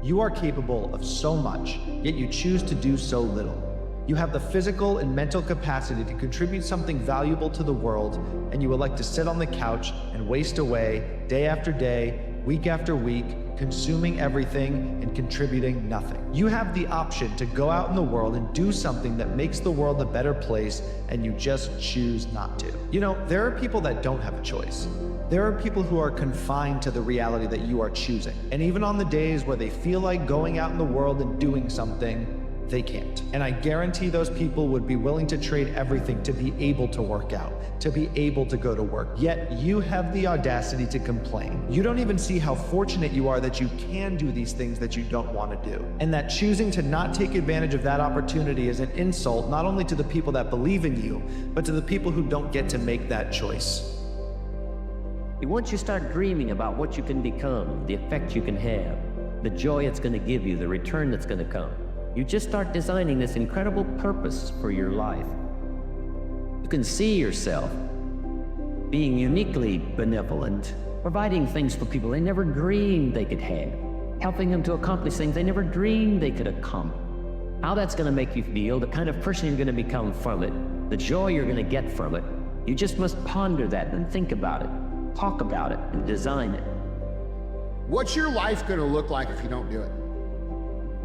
You are capable of so much, yet you choose to do so little. You have the physical and mental capacity to contribute something valuable to the world, and you would like to sit on the couch and waste away day after day, week after week, consuming everything and contributing nothing. You have the option to go out in the world and do something that makes the world a better place, and you just choose not to. You know, there are people that don't have a choice. There are people who are confined to the reality that you are choosing. And even on the days where they feel like going out in the world and doing something, they can't. And I guarantee those people would be willing to trade everything to be able to work out, to be able to go to work. Yet you have the audacity to complain. You don't even see how fortunate you are that you can do these things that you don't want to do. And that choosing to not take advantage of that opportunity is an insult not only to the people that believe in you, but to the people who don't get to make that choice. Once you start dreaming about what you can become, the effect you can have, the joy it's going to give you, the return that's going to come, you just start designing this incredible purpose for your life. You can see yourself being uniquely benevolent, providing things for people they never dreamed they could have, helping them to accomplish things they never dreamed they could accomplish. How that's going to make you feel, the kind of person you're going to become from it, the joy you're going to get from it, you just must ponder that and think about it, talk about it, and design it. What's your life going to look like if you don't do it?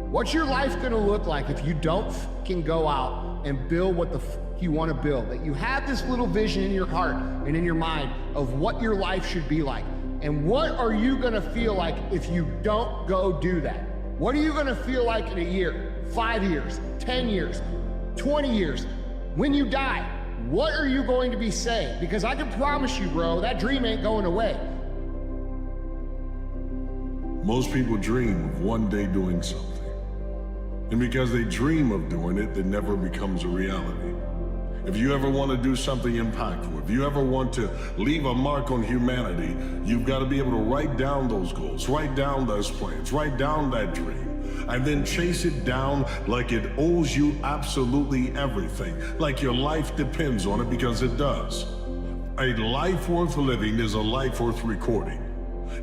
What's your life going to look like if you don't fucking go out and build what the fuck you want to build? That you have this little vision in your heart and in your mind of what your life should be like. And what are you going to feel like if you don't go do that? What are you going to feel like in a year, 5 years, 10 years, 20 years? When you die, what are you going to be saying? Because I can promise you, bro, that dream ain't going away. Most people dream of one day doing something. And because they dream of doing it, it never becomes a reality. If you ever want to do something impactful, if you ever want to leave a mark on humanity, you've got to be able to write down those goals, write down those plans, write down that dream, and then chase it down like it owes you absolutely everything, like your life depends on it, because it does. A life worth living is a life worth recording.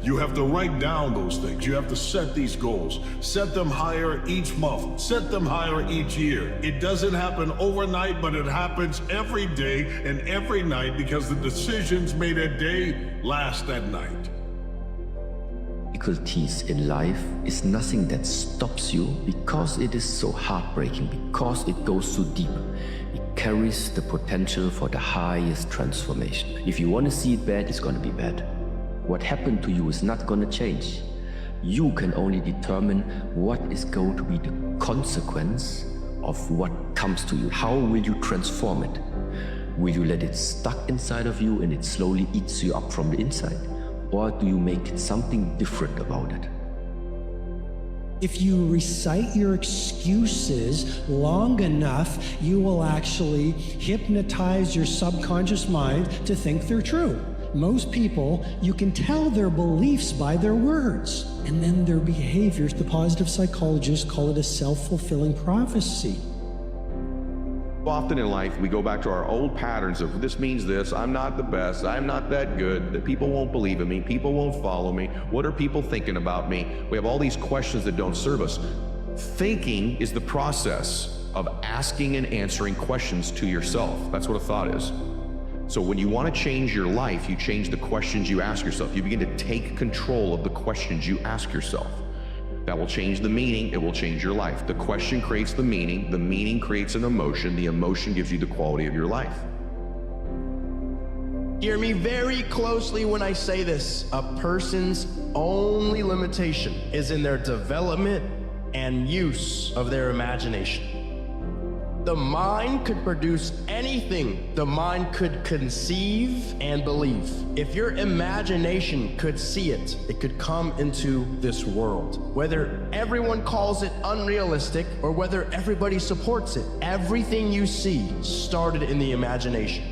You have to write down those things. You have to set these goals. Set them higher each month. Set them higher each year. It doesn't happen overnight, but it happens every day and every night, because the decisions made that day last that night. Difficulties in life is nothing that stops you because it is so heartbreaking, because it goes so deep. It carries the potential for the highest transformation. If you want to see it bad, it's going to be bad. What happened to you is not going to change. You can only determine what is going to be the consequence of what comes to you. How will you transform it? Will you let it stuck inside of you and it slowly eats you up from the inside? Or do you make it something different about it? If you recite your excuses long enough, you will actually hypnotize your subconscious mind to think they're true. Most people, you can tell their beliefs by their words, and then their behaviors. The positive psychologists call it a self-fulfilling prophecy. Often in life, we go back to our old patterns of this means this, I'm not the best, I'm not that good, that people won't believe in me, people won't follow me, what are people thinking about me? We have all these questions that don't serve us. Thinking is the process of asking and answering questions to yourself. That's what a thought is. So when you want to change your life, you change the questions you ask yourself. You begin to take control of the questions you ask yourself. That will change the meaning, it will change your life. The question creates the meaning creates an emotion, the emotion gives you the quality of your life. Hear me very closely when I say this. A person's only limitation is in their development and use of their imagination. The mind could produce anything the mind could conceive and believe. If your imagination could see it, it could come into this world. Whether everyone calls it unrealistic or whether everybody supports it, everything you see started in the imagination.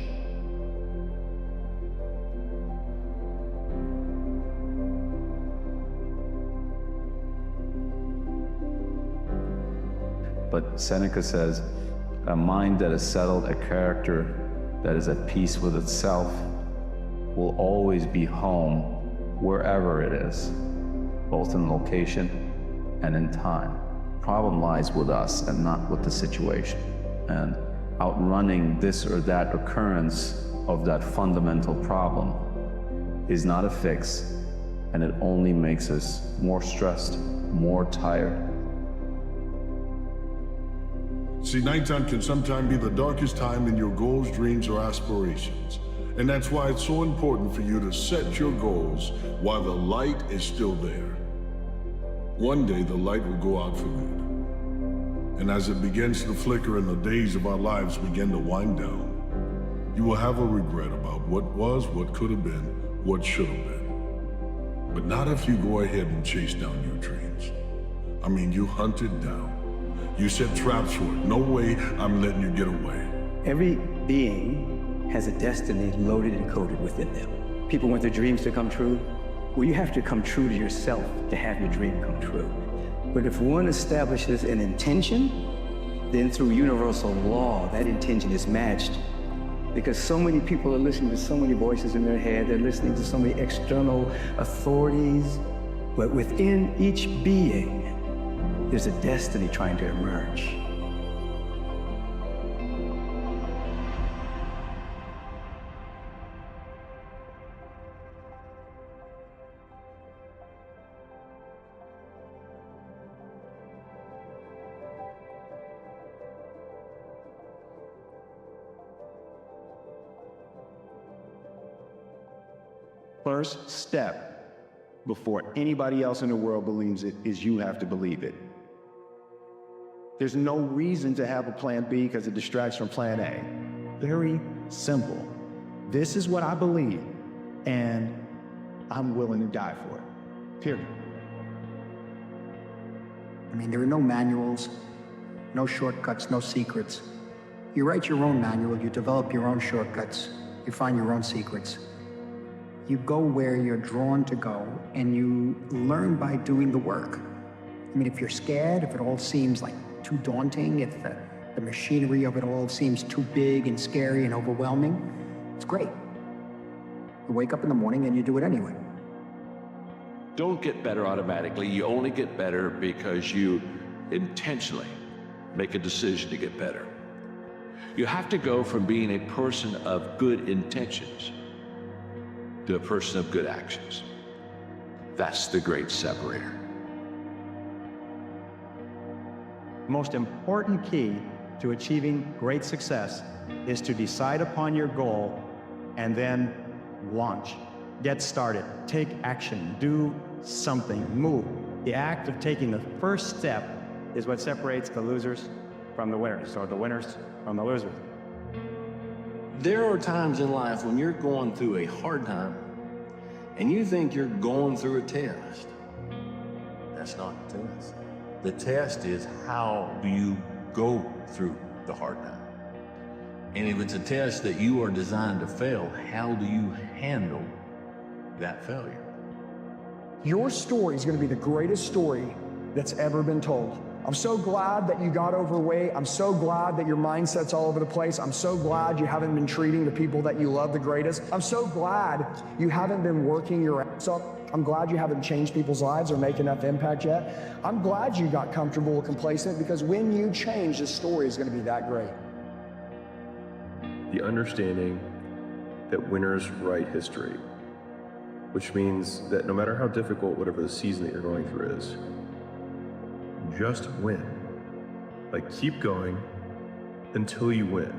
But Seneca says, a mind that is settled, a character that is at peace with itself, will always be home wherever it is, both in location and in time. Problem lies with us and not with the situation. And outrunning this or that occurrence of that fundamental problem is not a fix, and it only makes us more stressed, more tired. See, nighttime can sometimes be the darkest time in your goals, dreams, or aspirations. And that's why it's so important for you to set your goals while the light is still there. One day the light will go out for good. And as it begins to flicker and the days of our lives begin to wind down, you will have a regret about what was, what could have been, what should have been. But not if you go ahead and chase down your dreams. I mean, you hunt it down. You set traps for it. No way I'm letting you get away. Every being has a destiny loaded and coded within them. People want their dreams to come true. Well, you have to come true to yourself to have your dream come true. But if one establishes an intention, then through universal law, that intention is matched. Because so many people are listening to so many voices in their head, they're listening to so many external authorities, but within each being, there's a destiny trying to emerge. First step, before anybody else in the world believes it, is you have to believe it. There's no reason to have a plan B because it distracts from plan A. Very simple. This is what I believe, and I'm willing to die for it. Period. I mean, there are no manuals, no shortcuts, no secrets. You write your own manual, you develop your own shortcuts, you find your own secrets. You go where you're drawn to go, and you learn by doing the work. I mean, if you're scared, if it all seems like too daunting, if the machinery of it all seems too big and scary and overwhelming, it's great. You wake up in the morning and you do it anyway. Don't get better automatically. You only get better because you intentionally make a decision to get better. You have to go from being a person of good intentions to a person of good actions. That's the great separator. The most important key to achieving great success is to decide upon your goal and then launch. Get started, take action, do something, move. The act of taking the first step is what separates the losers from the winners, or the winners from the losers. There are times in life when you're going through a hard time and you think you're going through a test. That's not the test. The test is, how do you go through the hard time? And if it's a test that you are designed to fail, how do you handle that failure? Your story is going to be the greatest story that's ever been told. I'm so glad that you got overweight. I'm so glad that your mindset's all over the place. I'm so glad you haven't been treating the people that you love the greatest. I'm so glad you haven't been working your ass off. I'm glad you haven't changed people's lives or make enough impact yet. I'm glad you got comfortable and complacent, because when you change, the story is going to be that great. The understanding that winners write history, which means that no matter how difficult whatever the season that you're going through is, just win. Like, keep going until you win.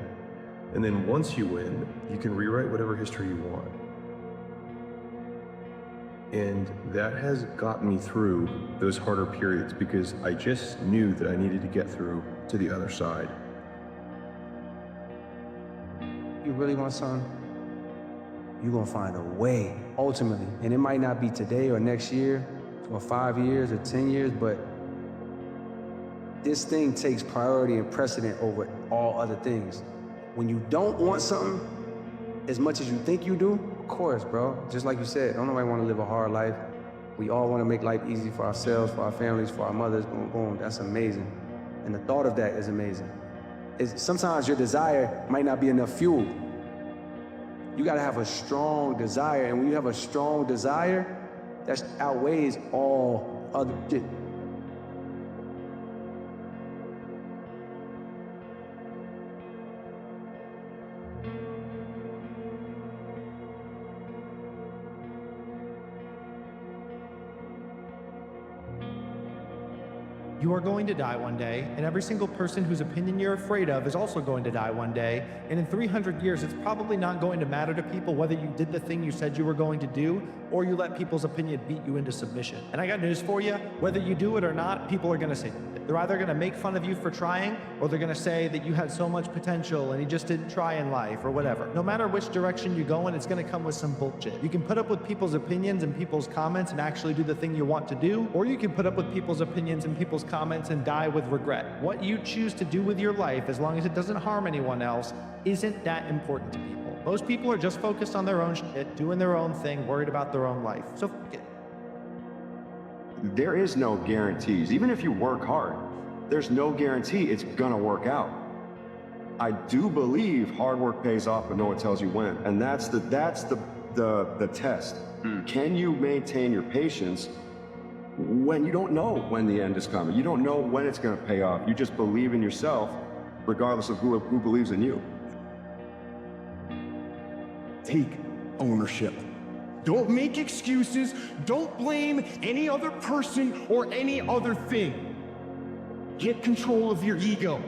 And then once you win, you can rewrite whatever history you want. And that has gotten me through those harder periods, because I just knew that I needed to get through to the other side. You really want something? You're gonna find a way, ultimately. And it might not be today or next year, or 5 years or 10 years, but this thing takes priority and precedent over all other things. When you don't want something as much as you think you do, of course, bro. Just like you said, don't nobody want to live a hard life. We all want to make life easy for ourselves, for our families, for our mothers, boom, boom. That's amazing. And the thought of that is amazing. Sometimes your desire might not be enough fuel. You gotta have a strong desire, and when you have a strong desire, that outweighs all other shit. You are going to die one day, and every single person whose opinion you're afraid of is also going to die one day, and in 300 years, it's probably not going to matter to people whether you did the thing you said you were going to do, or you let people's opinion beat you into submission. And I got news for you, whether you do it or not, people are gonna say it. They're either gonna make fun of you for trying, or they're gonna say that you had so much potential and you just didn't try in life, or whatever. No matter which direction you go in, it's gonna come with some bullshit. You can put up with people's opinions and people's comments and actually do the thing you want to do, or you can put up with people's opinions and people's comments and die with regret. What you choose to do with your life, as long as it doesn't harm anyone else, isn't that important to people. Most people are just focused on their own shit, doing their own thing, worried about their own life. So fuck it. There is no guarantees. Even if you work hard, there's no guarantee it's gonna work out. I do believe hard work pays off, but no one tells you when. And that's the test. Can you maintain your patience when you don't know when the end is coming? You don't know when it's gonna pay off. You just believe in yourself, regardless of who believes in you. Take ownership. Don't make excuses. Don't blame any other person or any other thing. Get control of your ego.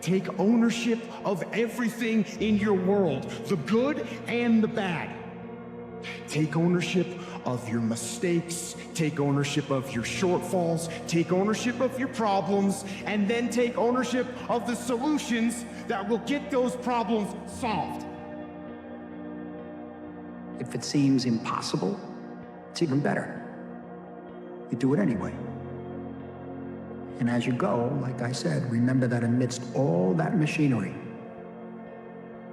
Take ownership of everything in your world, the good and the bad. Take ownership of your mistakes, take ownership of your shortfalls, take ownership of your problems, and then take ownership of the solutions that will get those problems solved. If it seems impossible, it's even better. You do it anyway. And as you go, like I said, remember that amidst all that machinery,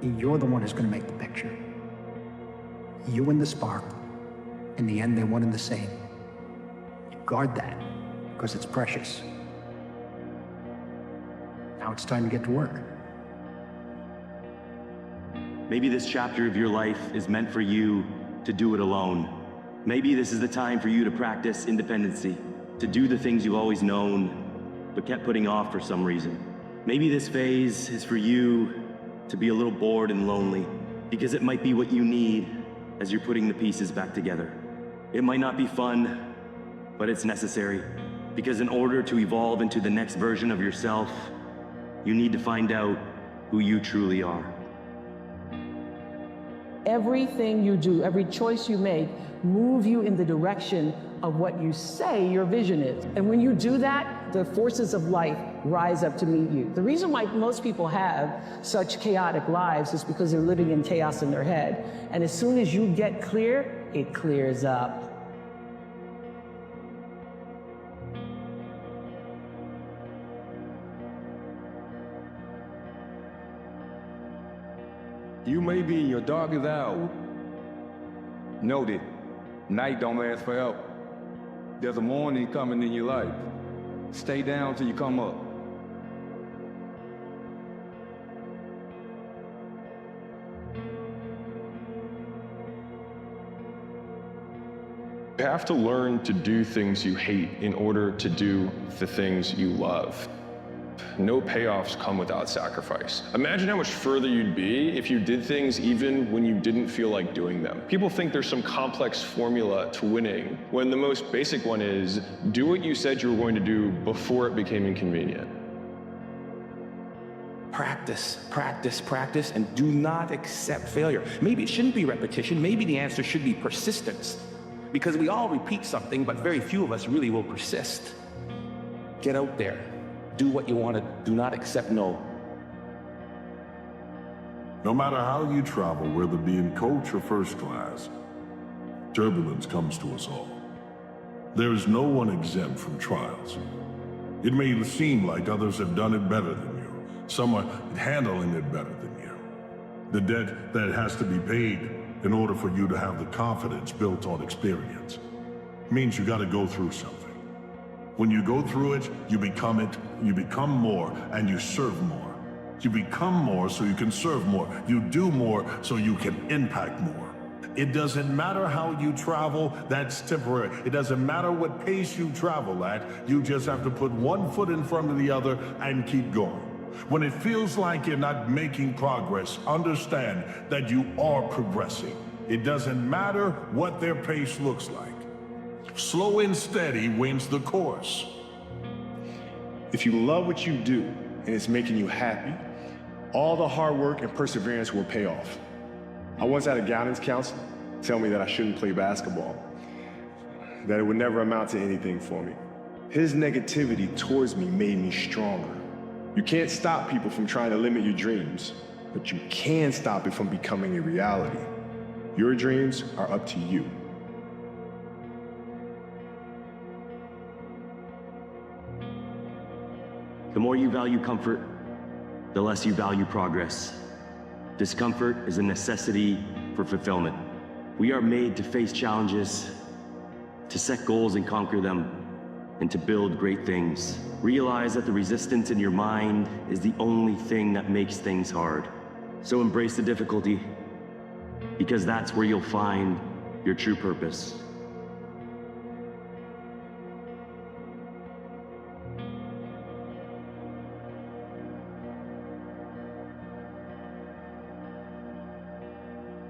you're the one who's going to make the picture. You and the spark. In the end, they're one and the same. You guard that, because it's precious. Now it's time to get to work. Maybe this chapter of your life is meant for you to do it alone. Maybe this is the time for you to practice independency, to do the things you've always known, but kept putting off for some reason. Maybe this phase is for you to be a little bored and lonely, because it might be what you need as you're putting the pieces back together. It might not be fun, but it's necessary, because in order to evolve into the next version of yourself, you need to find out who you truly are. Everything you do, every choice you make, move you in the direction of what you say your vision is. And when you do that, the forces of life rise up to meet you. The reason why most people have such chaotic lives is because they're living in chaos in their head. And as soon as you get clear, it clears up. You may be in your darkest hour. Know that night don't last forever. There's a morning coming in your life. Stay down till you come up. You have to learn to do things you hate in order to do the things you love. No payoffs come without sacrifice. Imagine how much further you'd be if you did things even when you didn't feel like doing them. People think there's some complex formula to winning, when the most basic one is do what you said you were going to do before it became inconvenient. Practice, practice, practice, and do not accept failure. Maybe it shouldn't be repetition. Maybe the answer should be persistence. Because we all repeat something, but very few of us really will persist. Get out there. Do what you want to. Do not accept no. No matter how you travel, whether it be in coach or first class, turbulence comes to us all. There is no one exempt from trials. It may seem like others have done it better than you. Some are handling it better than you. The debt that has to be paid in order for you to have the confidence built on experience means you got to go through something. When you go through it, you become more, and you serve more. You become more so you can serve more. You do more so you can impact more. It doesn't matter how you travel, that's temporary. It doesn't matter what pace you travel at, you just have to put one foot in front of the other and keep going. When it feels like you're not making progress, understand that you are progressing. It doesn't matter what their pace looks like. Slow and steady wins the course. If you love what you do and it's making you happy, all the hard work and perseverance will pay off. I once had a guidance counselor tell me that I shouldn't play basketball, that it would never amount to anything for me. His negativity towards me made me stronger. You can't stop people from trying to limit your dreams, but you can stop it from becoming a reality. Your dreams are up to you. The more you value comfort, the less you value progress. Discomfort is a necessity for fulfillment. We are made to face challenges, to set goals and conquer them, and to build great things. Realize that the resistance in your mind is the only thing that makes things hard. So embrace the difficulty, because that's where you'll find your true purpose.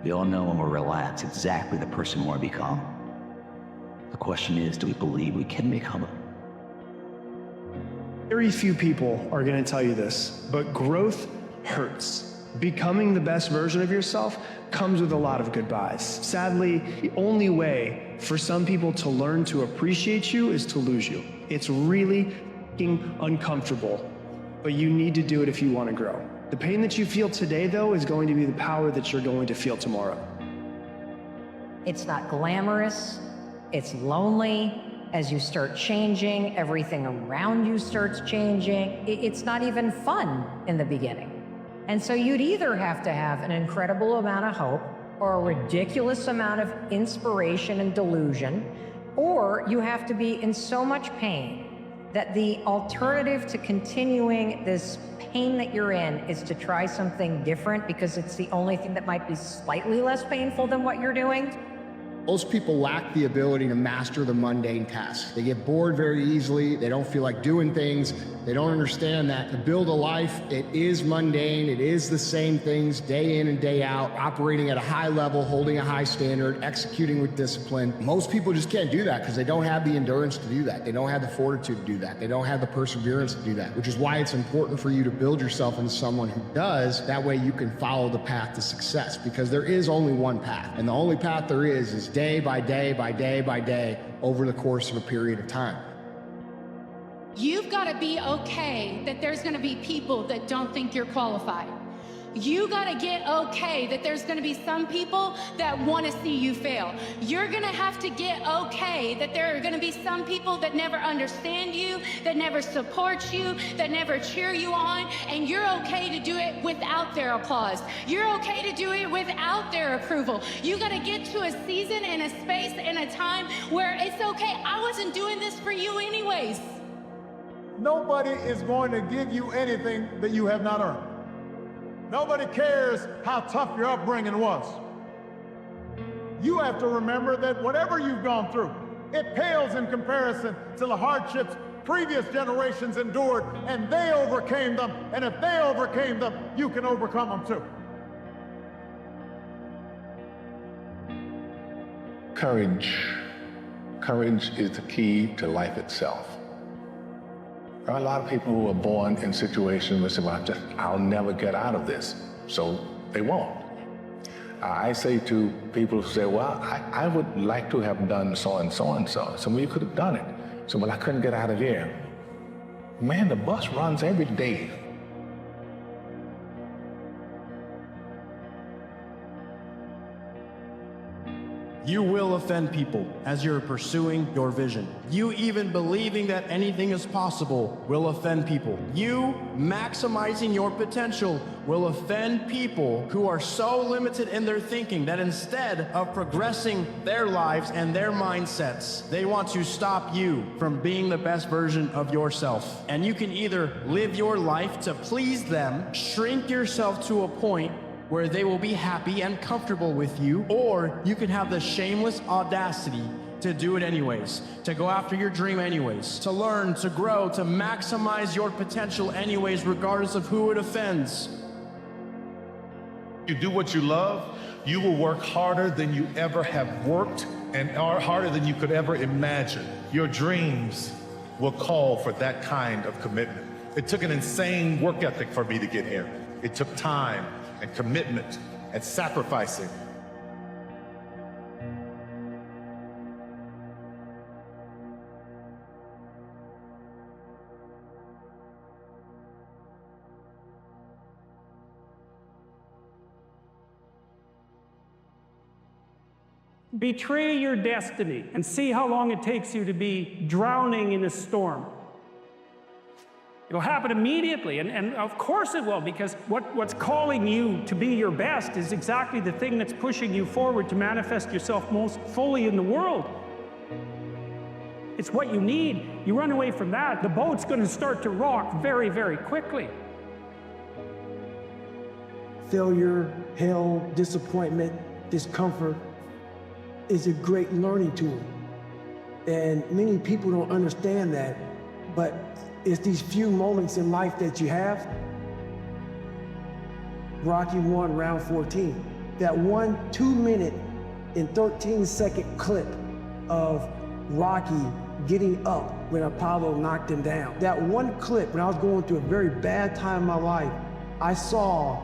We all know when we're relaxed exactly the person we want to become. The question is, do we believe we can become it? Very few people are going to tell you this, but growth hurts. Becoming the best version of yourself comes with a lot of goodbyes. Sadly, the only way for some people to learn to appreciate you is to lose you. It's really uncomfortable, but you need to do it if you want to grow. The pain that you feel today, though, is going to be the power that you're going to feel tomorrow. It's not glamorous. It's lonely. As you start changing, everything around you starts changing. It's not even fun in the beginning. And so you'd either have to have an incredible amount of hope or a ridiculous amount of inspiration and delusion, or you have to be in so much pain that the alternative to continuing this pain that you're in is to try something different because it's the only thing that might be slightly less painful than what you're doing. Most people lack the ability to master the mundane tasks. They get bored very easily. They don't feel like doing things. They don't understand that to build a life, it is mundane. It is the same things day in and day out, operating at a high level, holding a high standard, executing with discipline. Most people just can't do that because they don't have the endurance to do that. They don't have the fortitude to do that. They don't have the perseverance to do that, which is why it's important for you to build yourself into someone who does. That way you can follow the path to success, because there is only one path. And the only path there is day by day by day by day over the course of a period of time. You've got to be okay that there's going to be people that don't think you're qualified. You got to get okay that there's going to be some people that want to see you fail. You're going to have to get okay that there are going to be some people that never understand you, that never support you, that never cheer you on, and you're okay to do it without their applause. You're okay to do it without their approval. You got to get to a season and a space and a time where it's okay. I wasn't doing this for you anyways. Nobody is going to give you anything that you have not earned. Nobody cares how tough your upbringing was. You have to remember that whatever you've gone through, it pales in comparison to the hardships previous generations endured, and they overcame them. And if they overcame them, you can overcome them too. Courage. Courage is the key to life itself. There are a lot of people who are born in situations where they say, well, I'll never get out of this, so they won't. I say to people who say, well, I would like to have done so and so and so. So, well, you could have done it. So, well, I couldn't get out of there. Man, the bus runs every day. You will offend people as you're pursuing your vision. You even believing that anything is possible will offend people. You maximizing your potential will offend people who are so limited in their thinking that instead of progressing their lives and their mindsets, they want to stop you from being the best version of yourself. And you can either live your life to please them, shrink yourself to a point where they will be happy and comfortable with you, or you can have the shameless audacity to do it anyways, to go after your dream anyways, to learn, to grow, to maximize your potential anyways, regardless of who it offends. You do what you love, you will work harder than you ever have worked and harder than you could ever imagine. Your dreams will call for that kind of commitment. It took an insane work ethic for me to get here. It took time and commitment and sacrificing. Betray your destiny and see how long it takes you to be drowning in a storm. It'll happen immediately, and of course it will, because what's calling you to be your best is exactly the thing that's pushing you forward to manifest yourself most fully in the world. It's what you need. You run away from that, the boat's going to start to rock very, very quickly. Failure, hell, disappointment, discomfort is a great learning tool. And many people don't understand that, but it's these few moments in life that you have. Rocky won round 14. That 1 2-minute and 13-second clip of Rocky getting up when Apollo knocked him down. That one clip, when I was going through a very bad time in my life, I saw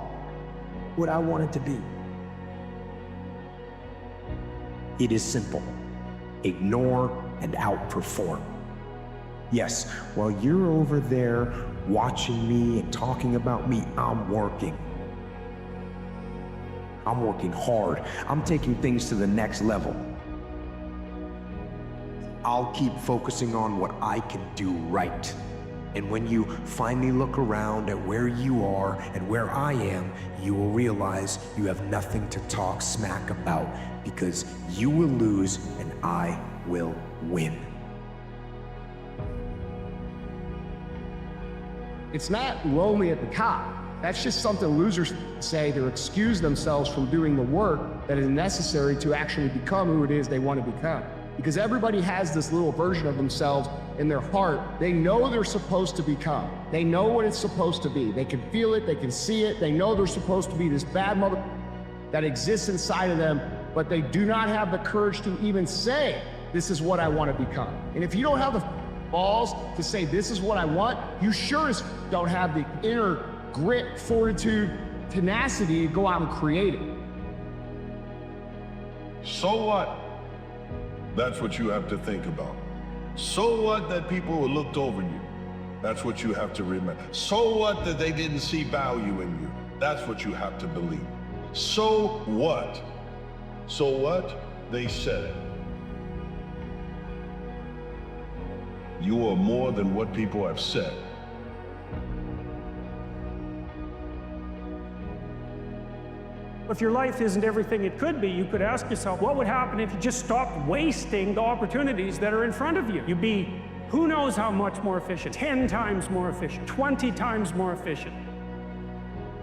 what I wanted to be. It is simple. Ignore and outperform. Yes, while you're over there watching me and talking about me, I'm working. I'm working hard. I'm taking things to the next level. I'll keep focusing on what I can do right. And when you finally look around at where you are and where I am, you will realize you have nothing to talk smack about, because you will lose and I will win. It's not lonely at the top. That's just something losers say to excuse themselves from doing the work that is necessary to actually become who it is they want to become. Because everybody has this little version of themselves in their heart. They know they're supposed to become. They know what it's supposed to be. They can feel it, they can see it. They know they're supposed to be this bad mother that exists inside of them, but they do not have the courage to even say, this is what I want to become. And if you don't have the balls to say, this is what I want, you sure as don't have the inner grit, fortitude, tenacity to go out and create it. So what? That's what you have to think about. So what that people looked over you? That's what you have to remember. So what that they didn't see value in you? That's what you have to believe. So what? So what? They said it. You are more than what people have said. If your life isn't everything it could be, you could ask yourself, what would happen if you just stopped wasting the opportunities that are in front of you? You'd be, who knows how much more efficient, 10 times more efficient, 20 times more efficient.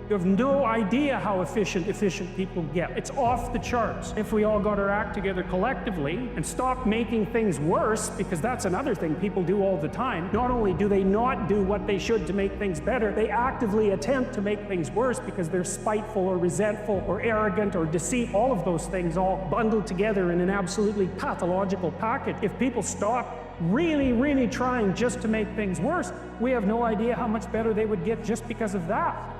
You have no idea how efficient people get. It's off the charts. If we all got our act together collectively and stopped making things worse, because that's another thing people do all the time. Not only do they not do what they should to make things better, they actively attempt to make things worse because they're spiteful or resentful or arrogant or deceit, all of those things all bundled together in an absolutely pathological package. If people stop really, really trying just to make things worse, we have no idea how much better they would get just because of that.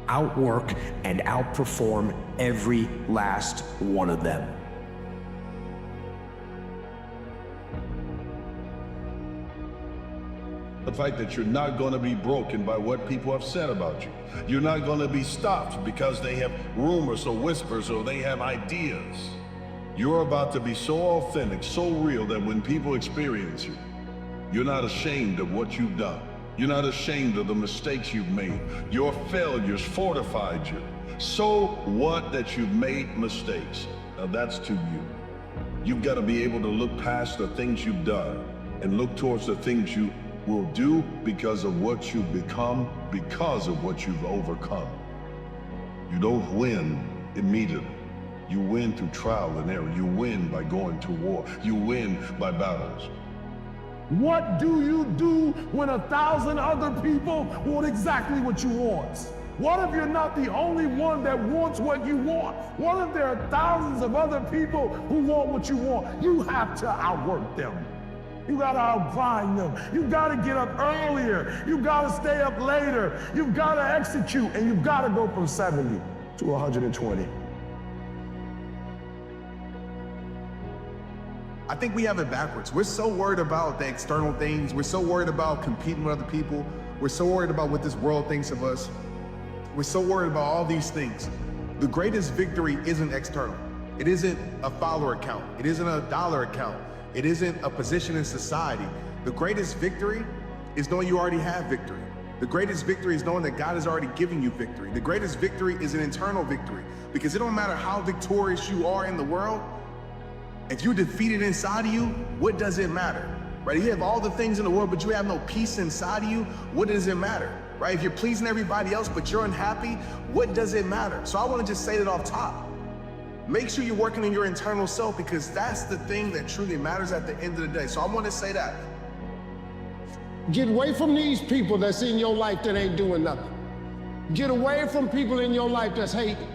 Outwork and outperform every last one of them. The fact that you're not going to be broken by what people have said about you. You're not going to be stopped because they have rumors or whispers or they have ideas. You're about to be so authentic, so real that when people experience you, you're not ashamed of what you've done. You're not ashamed of the mistakes you've made. Your failures fortified you. So what that you've made mistakes? Now that's to you. You've got to be able to look past the things you've done and look towards the things you will do because of what you've become, because of what you've overcome. You don't win immediately. You win through trial and error. You win by going to war. You win by battles. What do you do when 1,000 other people want exactly what you want? What if you're not the only one that wants what you want? What if there are thousands of other people who want what you want? You have to outwork them. You gotta outgrind them. You gotta get up earlier. You gotta stay up later. You've gotta execute, and you've gotta go from 70 to 120. I think we have it backwards. We're so worried about the external things. We're so worried about competing with other people. We're so worried about what this world thinks of us. We're so worried about all these things. The greatest victory isn't external. It isn't a follower count. It isn't a dollar account. It isn't a position in society. The greatest victory is knowing you already have victory. The greatest victory is knowing that God has already given you victory. The greatest victory is an internal victory, because it don't matter how victorious you are in the world. If you're defeated inside of you, what does it matter? Right? You have all the things in the world, but you have no peace inside of you. What does it matter? Right? If you're pleasing everybody else, but you're unhappy, what does it matter? So I want to just say that off top. Make sure you're working on your internal self, because that's the thing that truly matters at the end of the day. So I want to say that. Get away from these people that's in your life that ain't doing nothing. Get away from people in your life that's hating.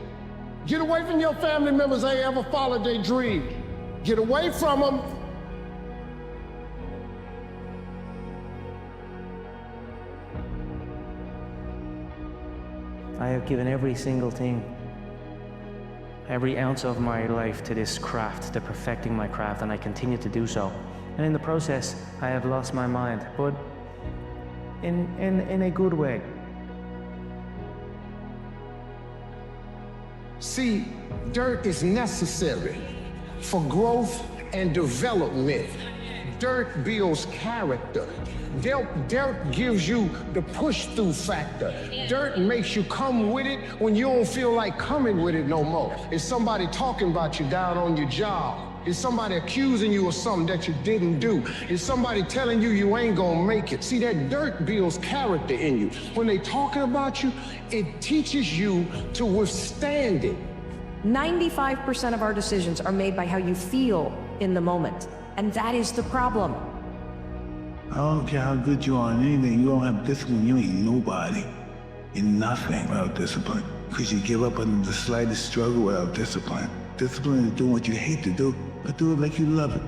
Get away from your family members that ain't ever followed their dreams. Get away from them. I have given every single thing, every ounce of my life to this craft, to perfecting my craft, and I continue to do so. And in the process, I have lost my mind, but in a good way. See, dirt is necessary for growth and development. Dirt builds character. Dirt gives you the push-through factor. Dirt makes you come with it when you don't feel like coming with it no more. It's somebody talking about you down on your job. It's somebody accusing you of something that you didn't do. It's somebody telling you you ain't gonna make it. See, that dirt builds character in you. When they talking about you, it teaches you to withstand it. 95% of our decisions are made by how you feel in the moment. And that is the problem. I don't care how good you are in anything, you don't have discipline, you ain't nobody. You're nothing without discipline. Because you give up under the slightest struggle without discipline. Discipline is doing what you hate to do, but do it like you love it.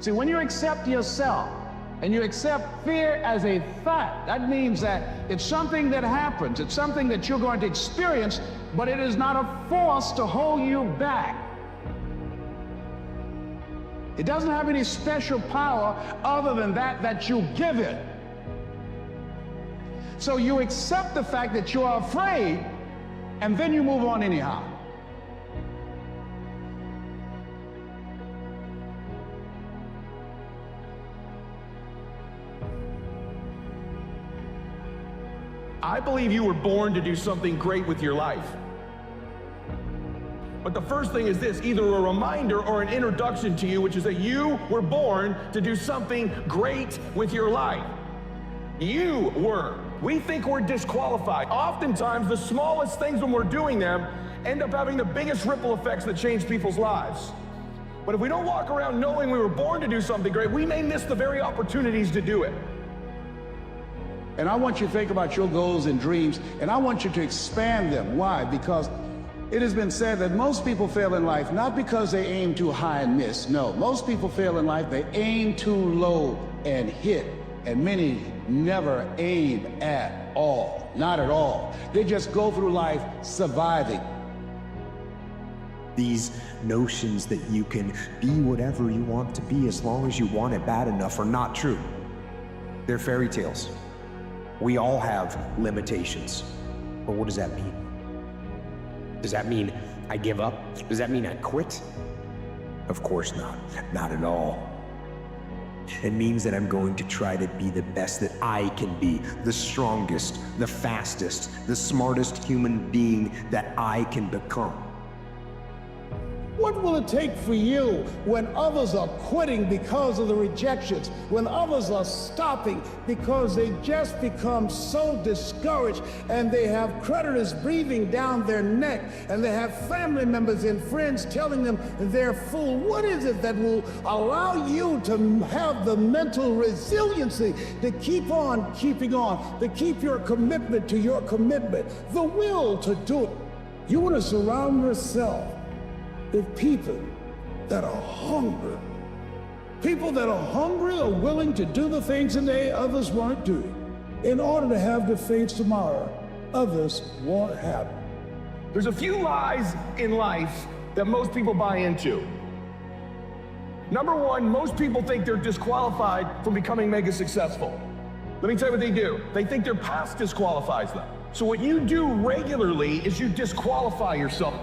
See, when you accept yourself and you accept fear as a fact, that means that it's something that happens. It's something that you're going to experience, but it is not a force to hold you back. It doesn't have any special power other than that you give it. So you accept the fact that you are afraid, and then you move on anyhow. I believe you were born to do something great with your life. But the first thing is this, either a reminder or an introduction to you, which is that you were born to do something great with your life. You were. We think we're disqualified. Oftentimes, the smallest things when we're doing them end up having the biggest ripple effects that change people's lives. But if we don't walk around knowing we were born to do something great, we may miss the very opportunities to do it. And I want you to think about your goals and dreams, and I want you to expand them. Why? Because it has been said that most people fail in life not because they aim too high and miss. No, most people fail in life, they aim too low and hit. And many never aim at all, not at all. They just go through life surviving. These notions that you can be whatever you want to be as long as you want it bad enough are not true. They're fairy tales. We all have limitations. But what does that mean? Does that mean I give up? Does that mean I quit? Of course not. Not at all. It means that I'm going to try to be the best that I can be, the strongest, the fastest, the smartest human being that I can become. What will it take for you when others are quitting because of the rejections, when others are stopping because they just become so discouraged and they have creditors breathing down their neck and they have family members and friends telling them they're full? What is it that will allow you to have the mental resiliency to keep on keeping on, to keep your commitment to your commitment, the will to do it? You want to surround yourself with people that are hungry. People that are hungry are willing to do the things that others won't do in order to have the faith tomorrow others won't have. There's a few lies in life that most people buy into. Number one, most people think they're disqualified from becoming mega successful. Let me tell you what they do. They think their past disqualifies them. So what you do regularly is you disqualify yourself.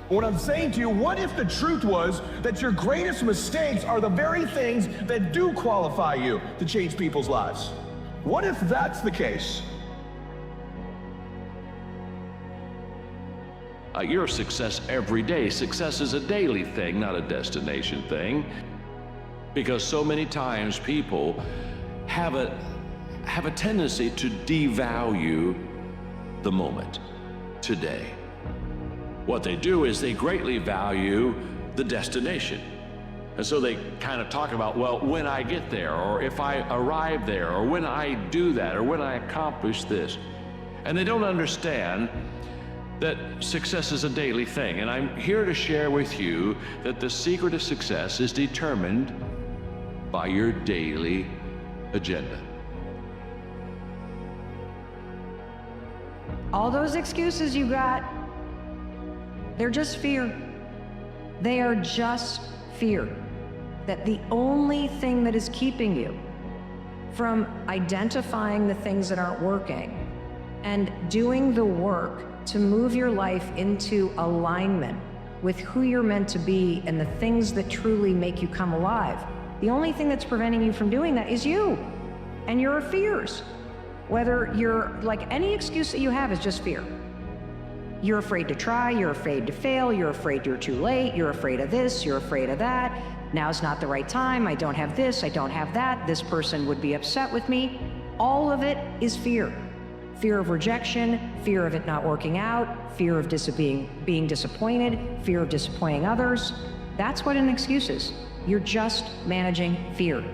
What I'm saying to you, what if the truth was that your greatest mistakes are the very things that do qualify you to change people's lives? What if that's the case? You're a success every day. Success is a daily thing, not a destination thing. Because so many times people have a tendency to devalue the moment, today. What they do is they greatly value the destination. And so they kind of talk about, well, when I get there, or if I arrive there, or when I do that, or when I accomplish this. And they don't understand that success is a daily thing. And I'm here to share with you that the secret of success is determined by your daily agenda. All those excuses you got, they're just fear. They are just fear. That the only thing that is keeping you from identifying the things that aren't working and doing the work to move your life into alignment with who you're meant to be and the things that truly make you come alive, the only thing that's preventing you from doing that is you and your fears. Whether you're, like, any excuse that you have is just fear. You're afraid to try, you're afraid to fail, you're afraid you're too late, you're afraid of this, you're afraid of that. Now's not the right time, I don't have this, I don't have that, this person would be upset with me. All of it is fear. Fear of rejection, fear of it not working out, fear of being disappointed, fear of disappointing others. That's what an excuse is. You're just managing fear.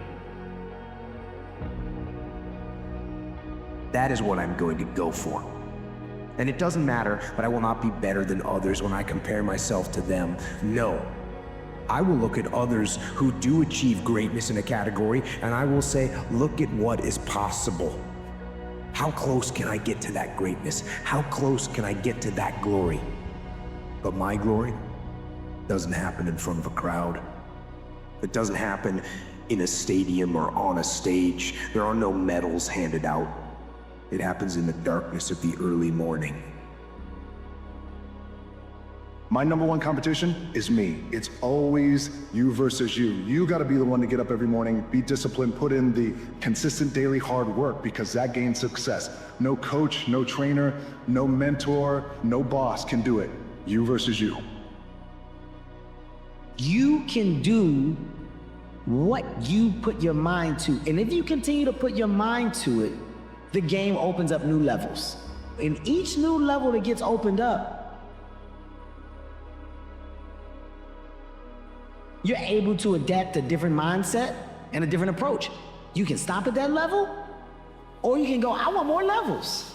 That is what I'm going to go for. And it doesn't matter, but I will not be better than others when I compare myself to them. No. I will look at others who do achieve greatness in a category, and I will say, look at what is possible. How close can I get to that greatness? How close can I get to that glory? But my glory doesn't happen in front of a crowd. It doesn't happen in a stadium or on a stage. There are no medals handed out. It happens in the darkness of the early morning. My number one competition is me. It's always you versus you. You gotta be the one to get up every morning, be disciplined, put in the consistent daily hard work, because that gains success. No coach, no trainer, no mentor, no boss can do it. You versus you. You can do what you put your mind to. And if you continue to put your mind to it, the game opens up new levels. And each new level that gets opened up, you're able to adapt a different mindset and a different approach. You can stop at that level, or you can go, I want more levels.